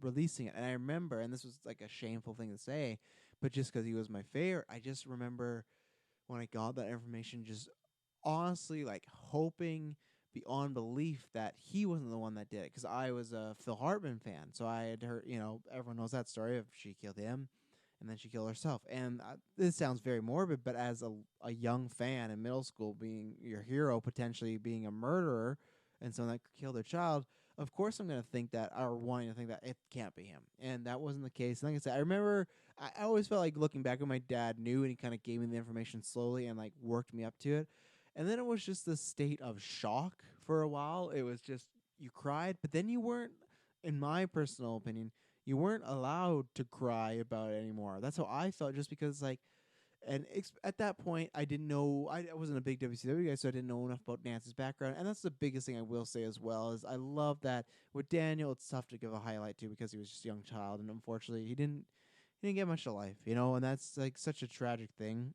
releasing it. And I remember, and this was like a shameful thing to say, but just because he was my favorite, I just remember when I got that information, just honestly like hoping beyond belief that he wasn't the one that did it, because I was a Phil Hartman fan, so I had heard, everyone knows that story of she killed him, and then she killed herself. And this sounds very morbid, but as a young fan in middle school, being your hero potentially being a murderer and someone that killed their child, of course I'm going to think that, or wanting to think that it can't be him. And that wasn't the case. Like I said, I remember I always felt like looking back, when my dad knew and he kind of gave me the information slowly and like worked me up to it. And then it was just this state of shock for a while. It was just, you cried, but then you weren't, in my personal opinion, you weren't allowed to cry about it anymore. That's how I felt, just because like, and at that point, I didn't know. I wasn't a big WCW guy, so I didn't know enough about Nance's background. And that's the biggest thing I will say as well, is I love that with Daniel, it's tough to give a highlight to, because he was just a young child, and unfortunately, he didn't get much of life, and that's like such a tragic thing.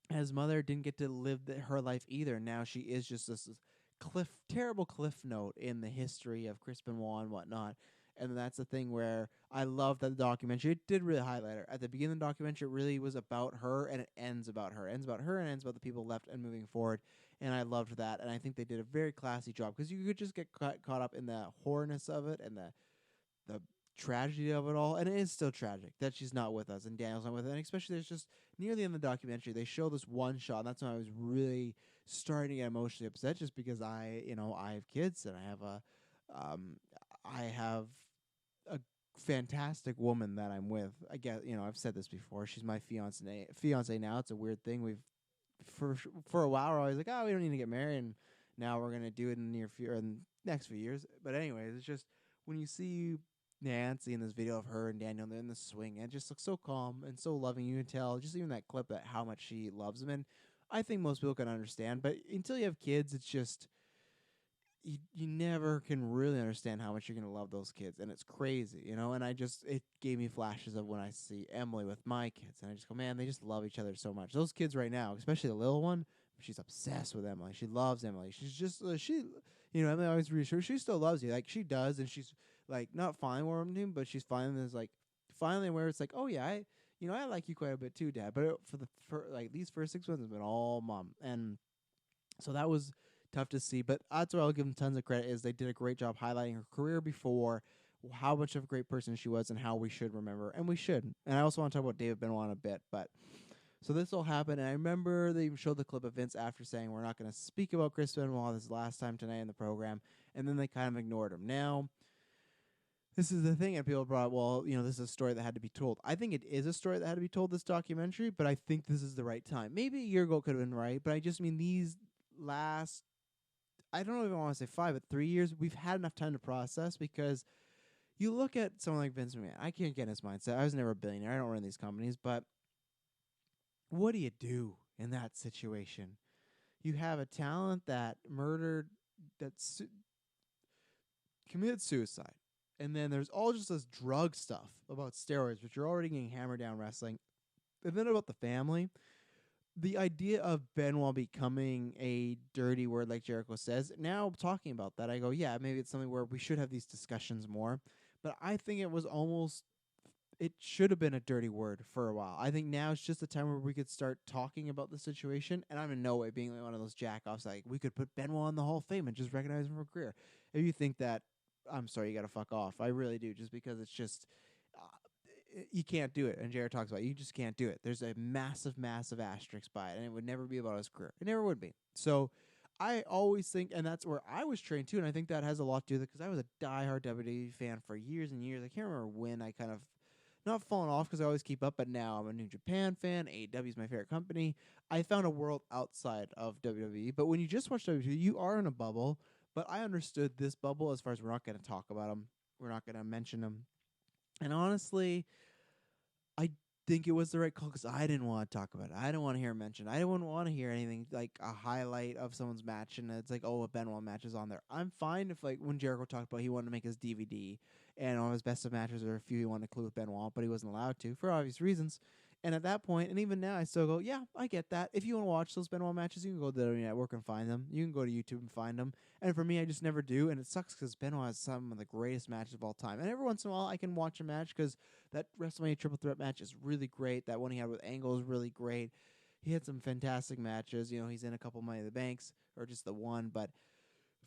His mother didn't get to live her life either. Now she is just this terrible cliff note in the history of Chris Benoit and whatnot. And that's the thing where I love that the documentary, it did really highlight her. At the beginning of the documentary, it really was about her, and it ends about her. It ends about her and ends about the people left and moving forward. And I loved that. And I think they did a very classy job, because you could just get caught up in the horrorness of it and the tragedy of it all. And it is still tragic that she's not with us and Daniel's not with us. And especially, there's just near the end of the documentary, they show this one shot, and that's when I was really starting to get emotionally upset, just because I have kids, and I have a fantastic woman that I'm with. I guess, I've said this before. She's my fiance now. It's a weird thing. We've for a while we're always like, oh, we don't need to get married, and now we're gonna do it in the near future, in the next few years. But anyways, it's just when you see Nancy in this video of her and Daniel, they're in the swing, and it just looks so calm and so loving. You can tell just even that clip, that how much she loves him. And I think most people can understand, but until you have kids, it's just you never can really understand how much you're gonna love those kids, and it's crazy. And it gave me flashes of when I see Emily with my kids, and I just go, man, they just love each other so much. Those kids right now, especially the little one, she's obsessed with Emily. She loves Emily. She's just Emily always reassures she still loves you, like she does, and she's like not fine where I'm doing, but she's finally finally where it's like, oh yeah, I like you quite a bit too, Dad. But for like these first 6 months has been all Mom, and so that was tough to see. But that's where I'll give them tons of credit, is they did a great job highlighting her career before, how much of a great person she was, and how we should remember, and we should. And I also want to talk about David Benoit a bit, but so this all happened, and I remember they even showed the clip of Vince after saying, we're not going to speak about Chris Benoit this last time tonight in the program, and then they kind of ignored him. Now, this is the thing, and people brought, well, this is a story that had to be told. I think it is a story that had to be told, this documentary, but I think this is the right time. Maybe a year ago could have been right, but I just mean these last, I don't even want to say 5, but 3 years, we've had enough time to process, because you look at someone like Vince McMahon. I can't get in his mindset. I was never a billionaire. I don't run these companies, but what do you do in that situation? You have a talent that committed suicide. And then there's all just this drug stuff about steroids, which you're already getting hammered down wrestling. And then about the family, the idea of Benoit becoming a dirty word, like Jericho says, now talking about that, I go, yeah, maybe it's something where we should have these discussions more. But I think it should have been a dirty word for a while. I think now it's just the time where we could start talking about the situation. And I'm in no way being like one of those jack-offs, like we could put Benoit in the Hall of Fame and just recognize him for a career. If you think that, I'm sorry, you got to fuck off. I really do, just because it's just, you can't do it. And Jared talks about it. You just can't do it. There's a massive, massive asterisk by it, and it would never be about his career. It never would be. So I always think, and that's where I was trained too, and I think that has a lot to do with it, because I was a diehard WWE fan for years and years. I can't remember when I kind of, not fallen off, because I always keep up, but now I'm a New Japan fan. AEW is my favorite company. I found a world outside of WWE, but when you just watch WWE, you are in a bubble. But I understood this bubble as far as we're not going to talk about them. We're not going to mention them. And honestly, I think it was the right call, because I didn't want to talk about it. I didn't want to hear it mentioned. I didn't want to hear anything like a highlight of someone's match, and it's like, oh, a Benoit match is on there. I'm fine if, like, when Jericho talked about he wanted to make his DVD, and all his best of matches, or a few he wanted to include with Benoit, but he wasn't allowed to for obvious reasons. And at that point, and even now, I still go, yeah, I get that. If you want to watch those Benoit matches, you can go to the WWE Network and find them. You can go to YouTube and find them. And for me, I just never do. And it sucks, because Benoit has some of the greatest matches of all time. And every once in a while, I can watch a match, because that WrestleMania Triple Threat match is really great. That one he had with Angle is really great. He had some fantastic matches. He's in a couple Money in the Banks, or just the one. But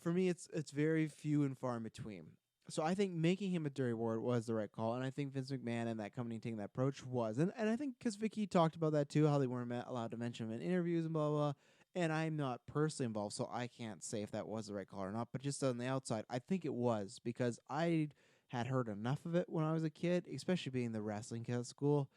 for me, it's very few and far in between. So I think making him a dirty word was the right call, and I think Vince McMahon and that company taking that approach was, and I think because Vicky talked about that too, how they weren't allowed to mention him in interviews and blah blah blah. And I'm not personally involved, so I can't say if that was the right call or not. But just on the outside, I think it was because I had heard enough of it when I was a kid, especially being the wrestling kid at school.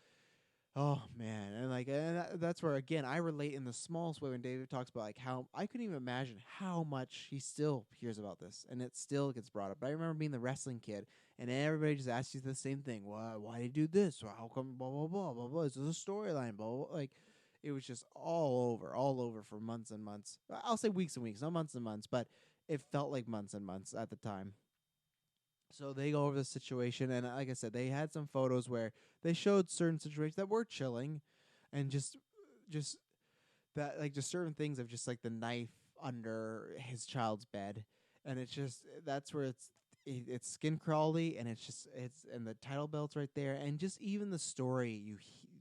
Oh man, and that's where again I relate in the smallest way when David talks about like how I couldn't even imagine how much he still hears about this, and it still gets brought up. But I remember being the wrestling kid, and everybody just asks you the same thing: why do you do this? How come? Blah blah blah blah blah. Is this a storyline? Blah, blah blah. Like it was just all over for months and months. I'll say weeks and weeks, not months and months, but it felt like months and months at the time. So they go over the situation, and like I said, they had some photos where they showed certain situations that were chilling, and just that like just certain things of just like the knife under his child's bed, and it's just that's where it's skin crawly, and it's and the title belt's right there, and just even the story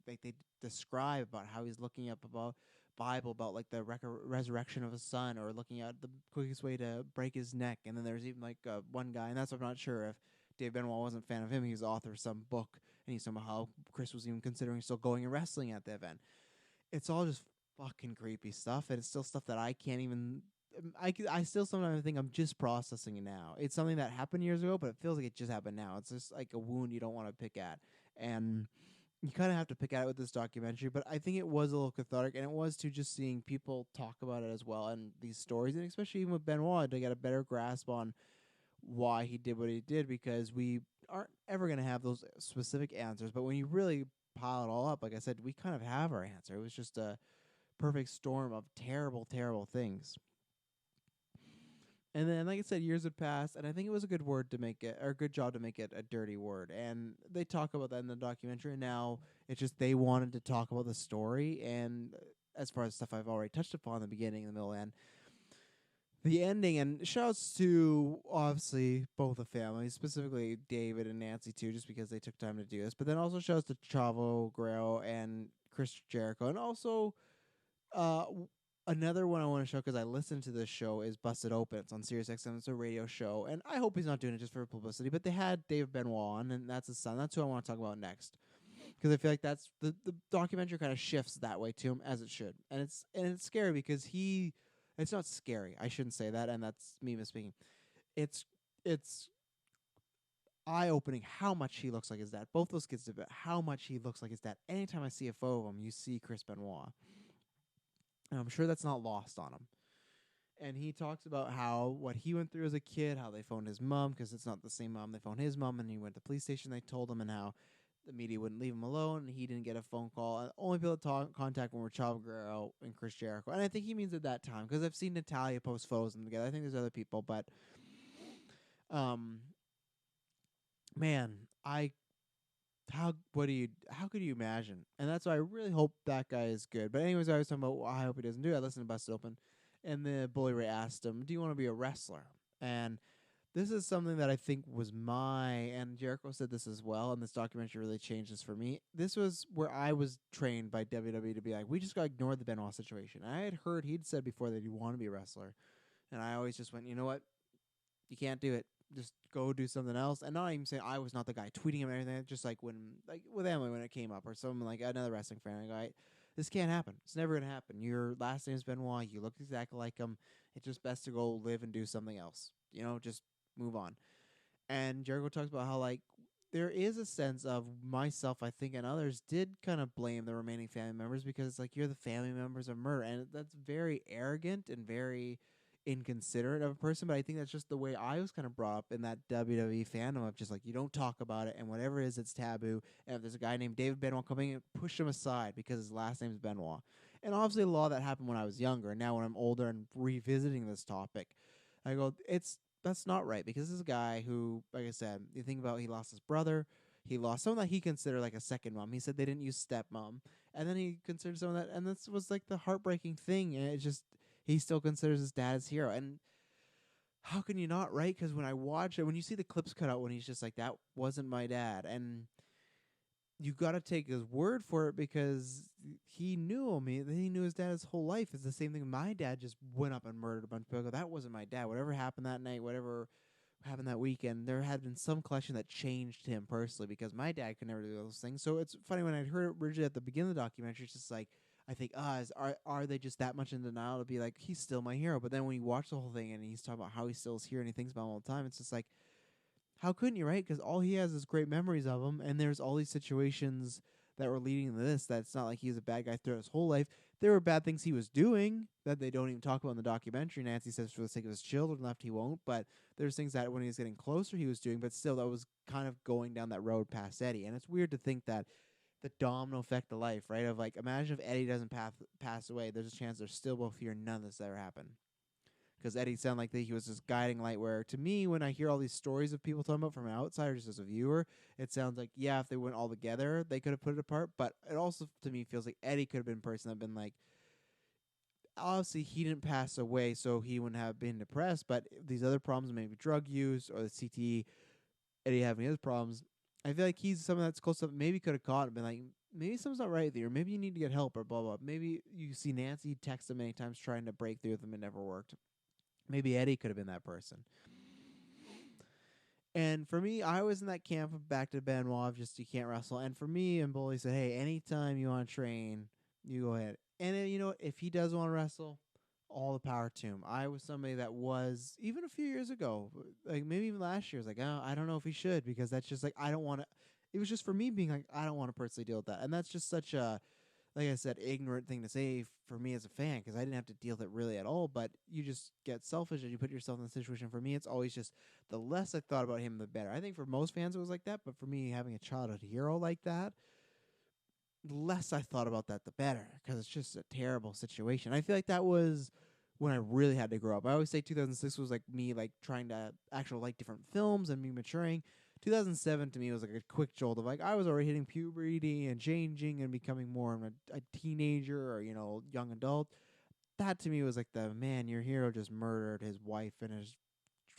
like they describe about how he's looking up about Bible about like the resurrection of his son, or looking at the quickest way to break his neck. And then there's even like one guy, and that's I'm not sure if Dave Benoit wasn't a fan of him. He was the author of some book, and he somehow Chris was even considering still going and wrestling at the event. It's all just fucking creepy stuff, and it's still stuff that I can't even. I still sometimes think I'm just processing it now. It's something that happened years ago, but it feels like it just happened now. It's just like a wound you don't want to pick at, and you kind of have to pick at it with this documentary. But I think it was a little cathartic, and it was too, just seeing people talk about it as well, and these stories, and especially even with Benoit, to get a better grasp on why he did what he did, because we aren't ever going to have those specific answers. But when you really pile it all up, like I said, we kind of have our answer. It was just a perfect storm of terrible, terrible things. And then, like I said, years had passed, and I think it was a good word to make it, or a good job to make it a dirty word. And they talk about that in the documentary. And now it's just they wanted to talk about the story, and as far as stuff I've already touched upon in the beginning, the middle, and the ending. And shouts to obviously both the families, specifically David and Nancy too, just because they took time to do this. But then also shouts to Chavo Guerrero and Chris Jericho, and also uh, another one I want to show because I listened to this show is Busted Open. It's on Sirius XM. It's a radio show, and I hope he's not doing it just for publicity. But they had Dave Benoit on, and that's his son. That's who I want to talk about next, because I feel like that's the documentary kind of shifts that way to him, as it should, and it's scary because he. It's not scary. I shouldn't say that, and that's me misspeaking. It's eye opening how much he looks like his dad. Both those kids did, but how much he looks like his dad. Anytime I see a photo of him, you see Chris Benoit. And I'm sure that's not lost on him. And he talks about how what he went through as a kid, how they phoned his mom because it's not the same mom. They phoned his mom, and he went to the police station. They told him, and how the media wouldn't leave him alone, and he didn't get a phone call. And only people to contact him were Chavo Guerrero and Chris Jericho. And I think he means at that time, because I've seen Natalia post photos of them together. I think there's other people, but um, man, how could you imagine? And that's why I really hope that guy is good. But anyways, I was talking about I hope he doesn't do it. I listened to Busted Open, and the Bully Ray asked him, "Do you want to be a wrestler?" And this is something that I think was and Jericho said this as well, and this documentary really changed this for me. This was where I was trained by WWE to be like, we just got to ignore the Benoit situation. I had heard he'd said before that he'd want to be a wrestler, and I always just went, you know what? You can't do it. Just go do something else. And not even saying I was not the guy tweeting him and everything. Just like like with Emily when it came up, or someone like another wrestling fan, I go, this can't happen. It's never gonna happen. Your last name's Benoit. You look exactly like him. It's just best to go live and do something else. Just move on. And Jericho talks about how like there is a sense of myself, I think, and others did kind of blame the remaining family members, because it's like you're the family members of murder, and that's very arrogant and very inconsiderate of a person. But I think that's just the way I was kind of brought up in that WWE fandom of just like, you don't talk about it, and whatever it is, it's taboo. And if there's a guy named David Benoit coming in, push him aside because his last name is Benoit. And obviously a lot of that happened when I was younger, and now when I'm older and revisiting this topic, I go, that's not right, because this is a guy who, like I said, you think about, he lost his brother, he lost someone that he considered like a second mom. He said they didn't use stepmom, and then he considered someone that, and this was like the heartbreaking thing, and it just, he still considers his dad his hero. And how can you not, right? Because when I watch it, when you see the clips cut out when he's just like, that wasn't my dad, and you got to take his word for it, because he knew him. He knew his dad his whole life. It's the same thing. My dad just went up and murdered a bunch of people. That wasn't my dad. Whatever happened that night, whatever happened that weekend, there had been some collection that changed him personally because my dad could never do those things. So it's funny when I heard it originally at the beginning of the documentary, it's just like, I think, are they just that much in denial to be like, he's still my hero? But then when you watch the whole thing and he's talking about how he still is here and he thinks about him all the time, it's just like, how couldn't you, right? Because all he has is great memories of him, and there's all these situations that were leading to this. That's not like he was a bad guy throughout his whole life. There were bad things he was doing that they don't even talk about in the documentary. Nancy says for the sake of his children left, he won't. But there's things that when he was getting closer, he was doing. But still, that was kind of going down that road past Eddie. And it's weird to think that the domino effect of life, right? Of like, imagine if Eddie doesn't pass away. There's a chance they're still both here. None of this ever happened because Eddie sounded like he was this guiding light. Where to me, when I hear all these stories of people talking about from an outsider, just as a viewer, it sounds like yeah, if they went all together, they could have put it apart. But it also to me feels like Eddie could have been a person that been like, obviously he didn't pass away, so he wouldn't have been depressed. But these other problems, maybe drug use or the CTE, Eddie having his problems, I feel like he's someone that's close up. Maybe could have caught and been like, maybe something's not right with you, or maybe you need to get help, or blah blah. Maybe you see Nancy text him many times trying to break through with him, it never worked. Maybe Eddie could have been that person. And for me, I was in that camp of back to Benoit of just you can't wrestle. And for me, and Bully said, hey, anytime you want to train, you go ahead. And you know, if he does want to wrestle, all the power to him. I was somebody that was even a few years ago, like maybe even last year, was like, oh, I don't know if he should because that's just like I don't want to. It was just for me being like I don't want to personally deal with that, and that's just such a like I said, ignorant thing to say for me as a fan because I didn't have to deal with it really at all. But you just get selfish and you put yourself in the situation. For me, it's always just the less I thought about him, the better. I think for most fans it was like that, but for me, having a childhood hero like that, the less I thought about that, the better because it's just a terrible situation. I feel like that was when I really had to grow up. I always say 2006 was like me like trying to actually like different films and me maturing. 2007 to me was like a quick jolt of like I was already hitting puberty and changing and becoming more of a teenager or young adult. That to me was like the man, your hero just murdered his wife and his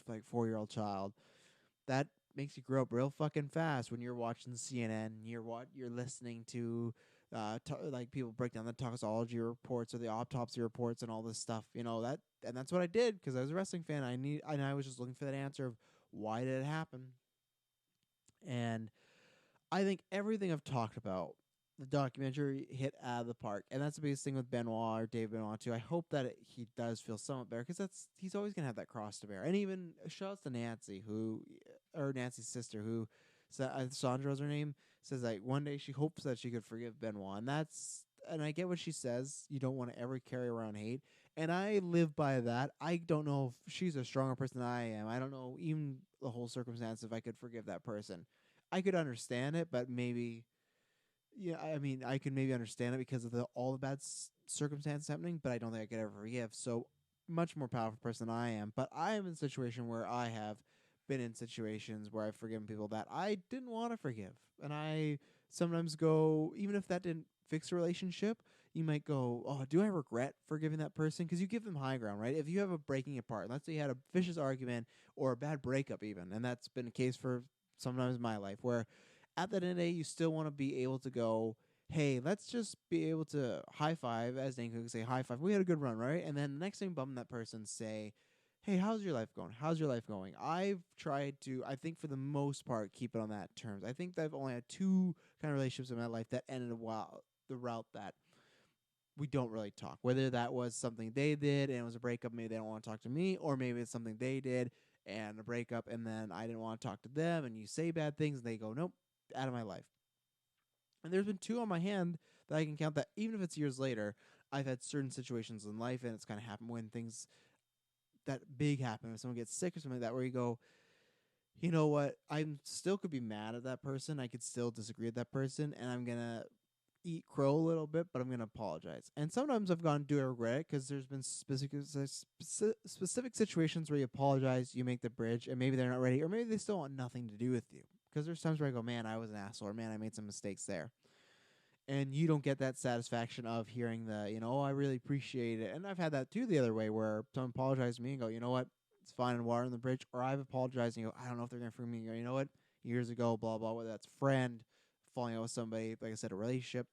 like 4-year-old child. That makes you grow up real fucking fast when you're watching CNN. You're listening to like people break down the toxicology reports or the autopsy reports and all this stuff. And that's what I did because I was a wrestling fan. I was just looking for that answer of why did it happen. And I think everything I've talked about, the documentary hit out of the park, and that's the biggest thing with Benoit or Dave Benoit too. I hope that he does feel somewhat better because he's always gonna have that cross to bear. And even shouts to Nancy, or Nancy's sister, who Sandra's her name, says like one day she hopes that she could forgive Benoit, and I get what she says. You don't want to ever carry around hate, and I live by that. I don't know if she's a stronger person than I am. I don't know even the whole circumstance if I could forgive that person. I could understand it, but maybe, yeah. I mean, I could maybe understand it because of all the bad circumstances happening, but I don't think I could ever forgive. So much more powerful person than I am. But I am in a situation where I have been in situations where I've forgiven people that I didn't want to forgive, and I sometimes go, even if that didn't fix a relationship. You might go, oh, do I regret forgiving that person? Because you give them high ground, right? If you have a breaking apart, let's say you had a vicious argument or a bad breakup, even, and that's been the case for sometimes in my life, where at the end of the day, you still want to be able to go, hey, let's just be able to high five, as Dane could say, high five. We had a good run, right? And then the next thing, bum that person, say, hey, how's your life going? How's your life going? I've tried to, I think for the most part, keep it on that terms. I think that I've only had two kind of relationships in my life that ended the route that we don't really talk. Whether that was something they did and it was a breakup, maybe they don't want to talk to me, or maybe it's something they did and a breakup and then I didn't want to talk to them and you say bad things and they go, nope, out of my life. And there's been two on my hand that I can count that even if it's years later, I've had certain situations in life and it's kind of happened when things that big happen, if someone gets sick or something like that, where you go, you know what, I still could be mad at that person. I could still disagree with that person and I'm going to eat crow a little bit, but I'm going to apologize. And sometimes I've gone, do I regret it? Because there's been specific situations where you apologize, you make the bridge, and maybe they're not ready, or maybe they still want nothing to do with you. Because there's times where I go, man, I was an asshole, or man, I made some mistakes there. And you don't get that satisfaction of hearing oh, I really appreciate it. And I've had that too the other way where someone apologized to me and go, you know what, it's fine and water on the bridge. Or I've apologized and you go, I don't know if they're going to forgive me. Or you know what, years ago, blah, blah, whether that's friend, falling out with somebody, like I said, a relationship.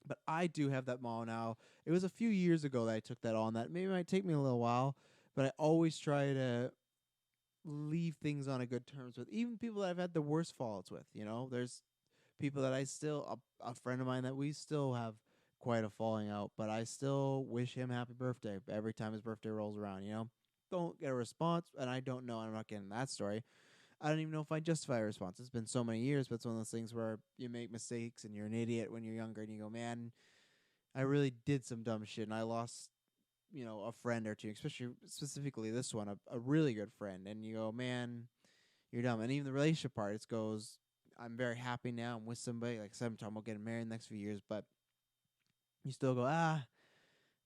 But I do have that motto now. It was a few years ago that I took that on. That maybe might take me a little while, but I always try to leave things on a good terms with even people that I've had the worst fallouts with. There's people that I still a friend of mine that we still have quite a falling out, but I still wish him happy birthday every time his birthday rolls around. Don't get a response, and I don't know. I'm not getting that story. I don't even know if I justify a response. It's been so many years, but it's one of those things where you make mistakes and you're an idiot when you're younger, and you go, man, I really did some dumb shit, and I lost a friend or two, especially specifically this one, a really good friend, and you go, man, you're dumb. And even the relationship part, it goes, I'm very happy now. I'm with somebody. Like I said, I'm talking about getting married in the next few years, but you still go,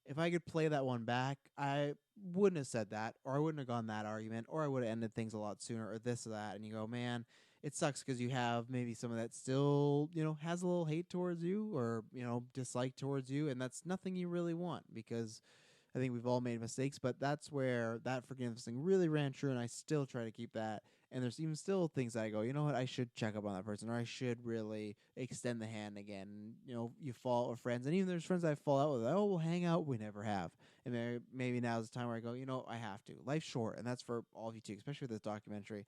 if I could play that one back, I wouldn't have said that, or I wouldn't have gone that argument, or I would have ended things a lot sooner, or this or that. And you go, man, it sucks because you have maybe someone that still, has a little hate towards you, or dislike towards you, and that's nothing you really want because I think we've all made mistakes, but that's where that forgiveness thing really ran true, and I still try to keep that. And there's even still things that I go, you know what, I should check up on that person, or I should really extend the hand again. You fall with friends, and even there's friends I fall out with. Oh, we'll hang out. We never have. And maybe now's the time where I go, I have to. Life's short, and that's for all of you too, especially with this documentary.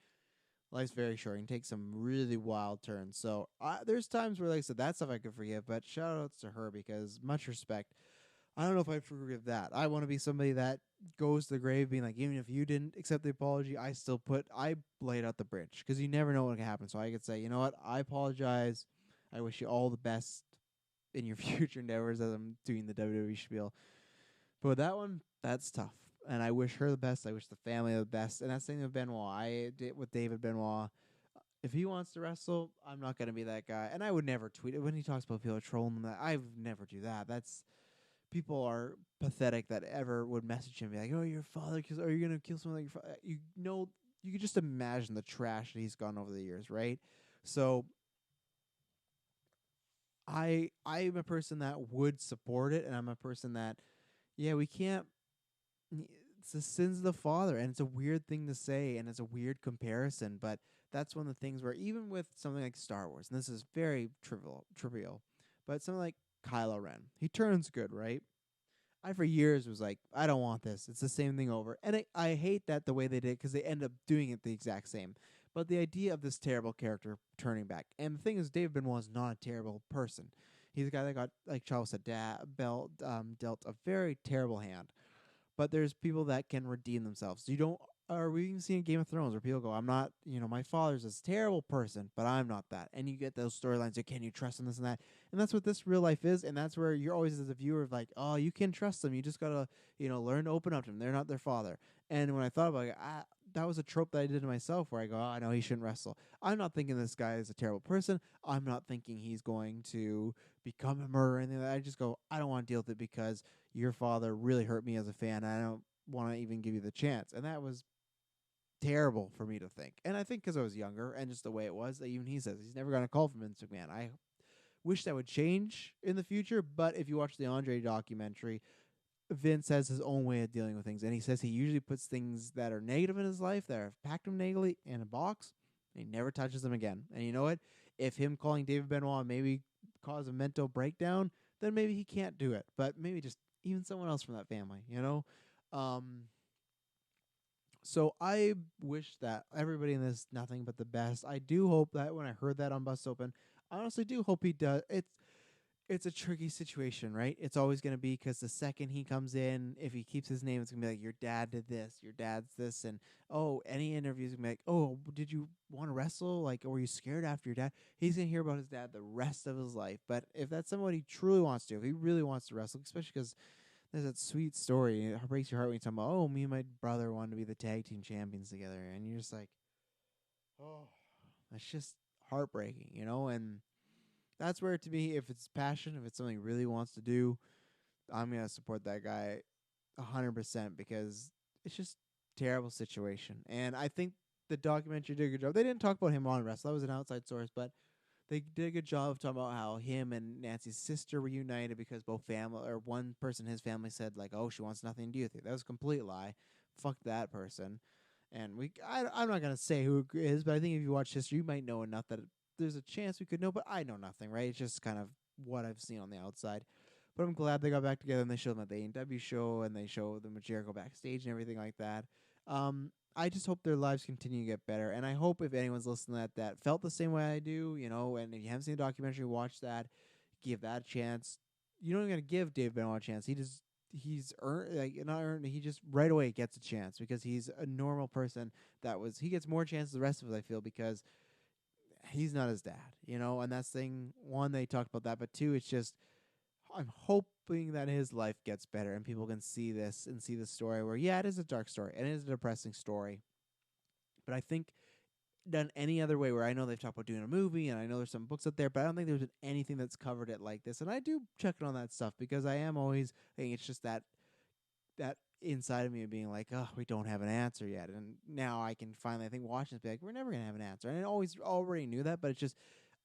Life's very short. You can take some really wild turns. So there's times where, like I said, that stuff I could forgive, but shout outs to her because much respect. I don't know if I forgive that. I want to be somebody that goes to the grave being like, even if you didn't accept the apology, I laid out the bridge because you never know what can happen. So I could say, you know what, I apologize. I wish you all the best in your future endeavors as I'm doing the WWE spiel. But with that one, that's tough. And I wish her the best. I wish the family the best. And that's the thing with Benoit. I did with David Benoit. If he wants to wrestle, I'm not going to be that guy. And I would never tweet it when he talks about people trolling him. That I would never do that. That's people are pathetic that ever would message him and be like, "Oh, your father, are you gonna kill someone like your father?" You could just imagine the trash that he's gone over the years, right? So I'm a person that would support it, and I'm a person that yeah, we can't. It's the sins of the father, and it's a weird thing to say, and it's a weird comparison, but that's one of the things where even with something like Star Wars, and this is very trivial, but something like Kylo Ren, he turns good, right? I for years was like, I don't want this. It's the same thing over, and I hate that the way they did because they end up doing it the exact same. But the idea of this terrible character turning back, and the thing is, David Benoit is not a terrible person. He's a guy that got, like Charles said, dealt a very terrible hand, but there's people that can redeem themselves. You don't, or we can see in Game of Thrones where people go, I'm not, my father's this terrible person, but I'm not that. And you get those storylines, like, can you trust him, this and that? And that's what this real life is. And that's where you're always, as a viewer, of like, oh, you can trust them. You just got to, learn to open up to them. They're not their father. And when I thought about it, that was a trope that I did to myself where I go, oh, I know he shouldn't wrestle. I'm not thinking this guy is a terrible person. I'm not thinking he's going to become a murderer or anything. I just go, I don't want to deal with it because your father really hurt me as a fan. I don't want to even give you the chance. And that was terrible for me to think. And I think because I was younger and just the way it was, even he says he's never got a call from Vince McMahon. I wish that would change in the future. But if you watch the Andre documentary, Vince has his own way of dealing with things. And he says he usually puts things that are negative in his life, that have packed him negatively, in a box. And he never touches them again. And you know what? If him calling David Benoit maybe cause a mental breakdown, then maybe he can't do it. But maybe just even someone else from that family. Um, so I wish that everybody in this nothing but the best. I do hope that when I heard that on Bust Open, I honestly do hope he does. It's a tricky situation, right? It's always going to be because the second he comes in, if he keeps his name, it's going to be like, your dad did this, your dad's this. And, oh, any interviews going to be like, oh, did you want to wrestle? Like, were you scared after your dad? He's going to hear about his dad the rest of his life. But if that's someone he truly wants to, if he really wants to wrestle, especially because there's that sweet story, it breaks your heart when you talk about, oh, me and my brother wanted to be the tag team champions together. And you're just like, oh, that's just heartbreaking. And that's where, to me, if it's passion, if it's something he really wants to do, I'm gonna support that guy 100% because it's just a terrible situation. And I think the documentary did a good job. They didn't talk about him on wrestle. That was an outside source, but they did a good job of talking about how him and Nancy's sister were united because both family, or one person in his family, said like, "Oh, she wants nothing to do with you." That was a complete lie. Fuck that person. And I'm not gonna say who it is, but I think if you watch history, you might know enough that there's a chance we could know. But I know nothing, right? It's just kind of what I've seen on the outside. But I'm glad they got back together and they showed them at the A&W show and they showed them with Jericho backstage and everything like that. I just hope their lives continue to get better. And I hope if anyone's listening that felt the same way I do, and if you haven't seen the documentary, watch that, give that a chance. You don't even got to give Dave Benoit a chance. He's earned, like, not earned, he just right away gets a chance because he's a normal person he gets more chances than the rest of us, I feel, because he's not his dad, and that's thing one, they talked about that, but two, it's just I'm hoping that his life gets better and people can see this and see the story where, yeah, it is a dark story and it is a depressing story. But I think done any other way where I know they've talked about doing a movie and I know there's some books out there, but I don't think there's been anything that's covered it like this. And I do check in on that stuff because I am always, I think it's just that inside of me of being like, oh, we don't have an answer yet. And now I can finally, I think, watch this, be like, we're never going to have an answer. And I always already knew that, but it's just,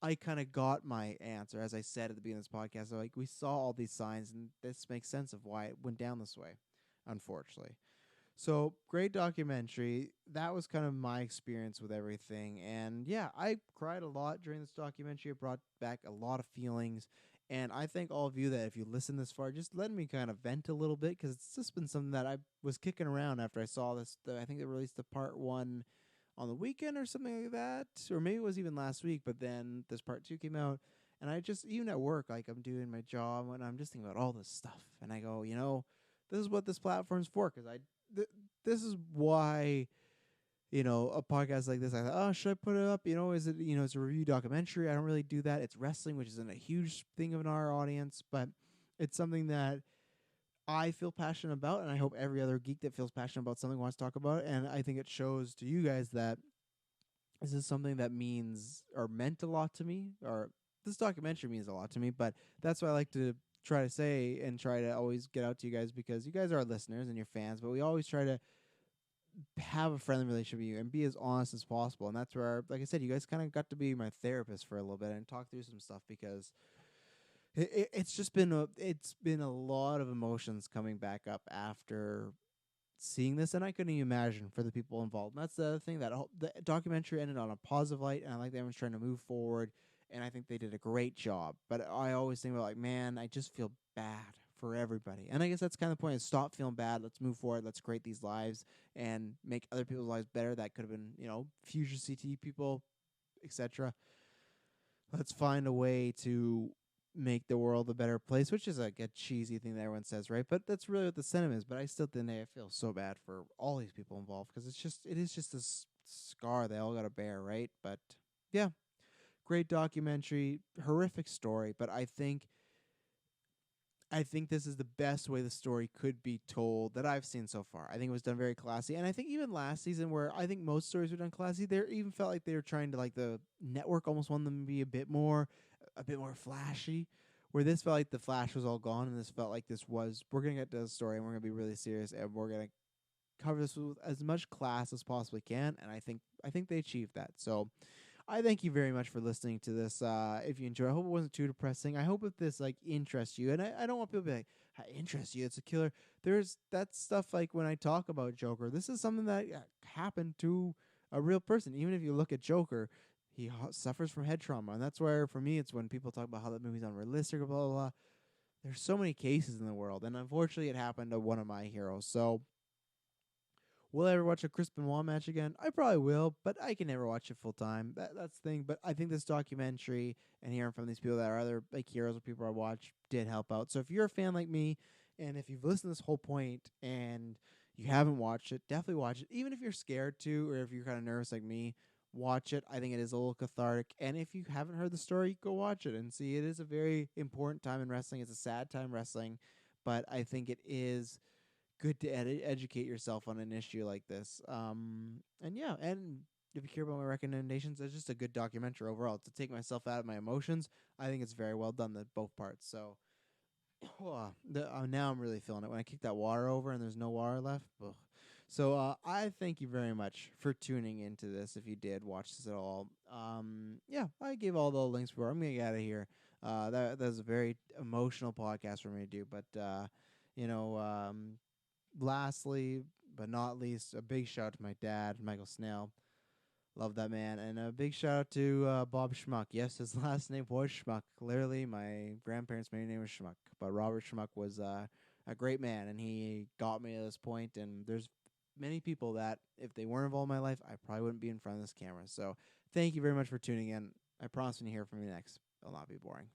I kind of got my answer. As I said at the beginning of this podcast, like, we saw all these signs and this makes sense of why it went down this way, unfortunately. So great documentary. That was kind of my experience with everything. And yeah, I cried a lot during this documentary. It brought back a lot of feelings. And I thank all of you that if you listen this far, just let me kind of vent a little bit because it's just been something that I was kicking around after I saw this. I think they released the part one on the weekend or something like that. Or maybe it was even last week, but then this part two came out. And I just, even at work, like I'm doing my job and I'm just thinking about all this stuff. And I go, this is what this platform's for because this is why a podcast like this I thought, oh, should I put it up, is it, it's a review documentary. I don't really do that. It's wrestling, which isn't a huge thing of our audience, but it's something that I feel passionate about, and I hope every other geek that feels passionate about something wants to talk about it. And I think it shows to you guys that this is something that means or meant a lot to me, or this documentary means a lot to me. But that's what I like to try to say and try to always get out to you guys because you guys are our listeners and your fans, but we always try to have a friendly relationship with you and be as honest as possible. And that's where, like I said, you guys kind of got to be my therapist for a little bit and talk through some stuff because it's been a lot of emotions coming back up after seeing this, and I couldn't even imagine for the people involved. And that's the other thing, that the documentary ended on a positive light, and I like that everyone's trying to move forward, and I think they did a great job. But I always think about, like, man, I just feel bad for everybody. And I guess that's kind of the point, is stop feeling bad. Let's move forward. Let's create these lives and make other people's lives better. That could have been, future CT people, etc. Let's find a way to make the world a better place, which is like a cheesy thing that everyone says, right? But that's really what the sentiment is. But I still think I feel so bad for all these people involved because it is just this scar they all got to bear, right? But yeah, great documentary, horrific story, but I think this is the best way the story could be told that I've seen so far. I think it was done very classy. And I think even last season, where I think most stories were done classy, they even felt like they were trying to, like, the network almost wanted them to be a bit more flashy. Where this felt like the flash was all gone, and this felt like we're going to get to the story, and we're going to be really serious, and we're going to cover this with as much class as possibly can. And I think they achieved that. So I thank you very much for listening to this. If you enjoy, I hope it wasn't too depressing. I hope if this, like, interests you, and I don't want people to be like, interest you, it's a killer. There's that stuff, like when I talk about Joker, this is something that happened to a real person. Even if you look at Joker, he suffers from head trauma, and that's where, for me, it's when people talk about how that movie's unrealistic or blah blah blah. There's so many cases in the world, and unfortunately, it happened to one of my heroes. So will I ever watch a Chris Benoit match again? I probably will, but I can never watch it full time. That's the thing. But I think this documentary and hearing from these people that are other, like, heroes or people I watch did help out. So if you're a fan like me, and if you've listened to this whole point and you haven't watched it, definitely watch it. Even if you're scared to, or if you're kind of nervous like me, watch it. I think it is a little cathartic. And if you haven't heard the story, go watch it and see. It is a very important time in wrestling. It's a sad time wrestling, but I think it is good to educate yourself on an issue like this. And yeah, and if you care about my recommendations, it's just a good documentary overall. To take myself out of my emotions, I think it's very well done, both parts. So now I'm really feeling it. When I kick that water over and there's no water left. Ugh. So I thank you very much for tuning into this. If you did watch this at all, yeah, I gave all the links before. I'm gonna get out of here. That was a very emotional podcast for me to do, but you know, lastly, but not least, a big shout out to my dad, Michael Snell. Love that man. And a big shout out to Bob Schmuck. Yes, his last name was Schmuck. Clearly, my grandparents' maiden name was Schmuck. But Robert Schmuck was a great man, and he got me to this point. And there's many people that, if they weren't involved in my life, I probably wouldn't be in front of this camera. So thank you very much for tuning in. I promise when you hear from me next, it'll not be boring.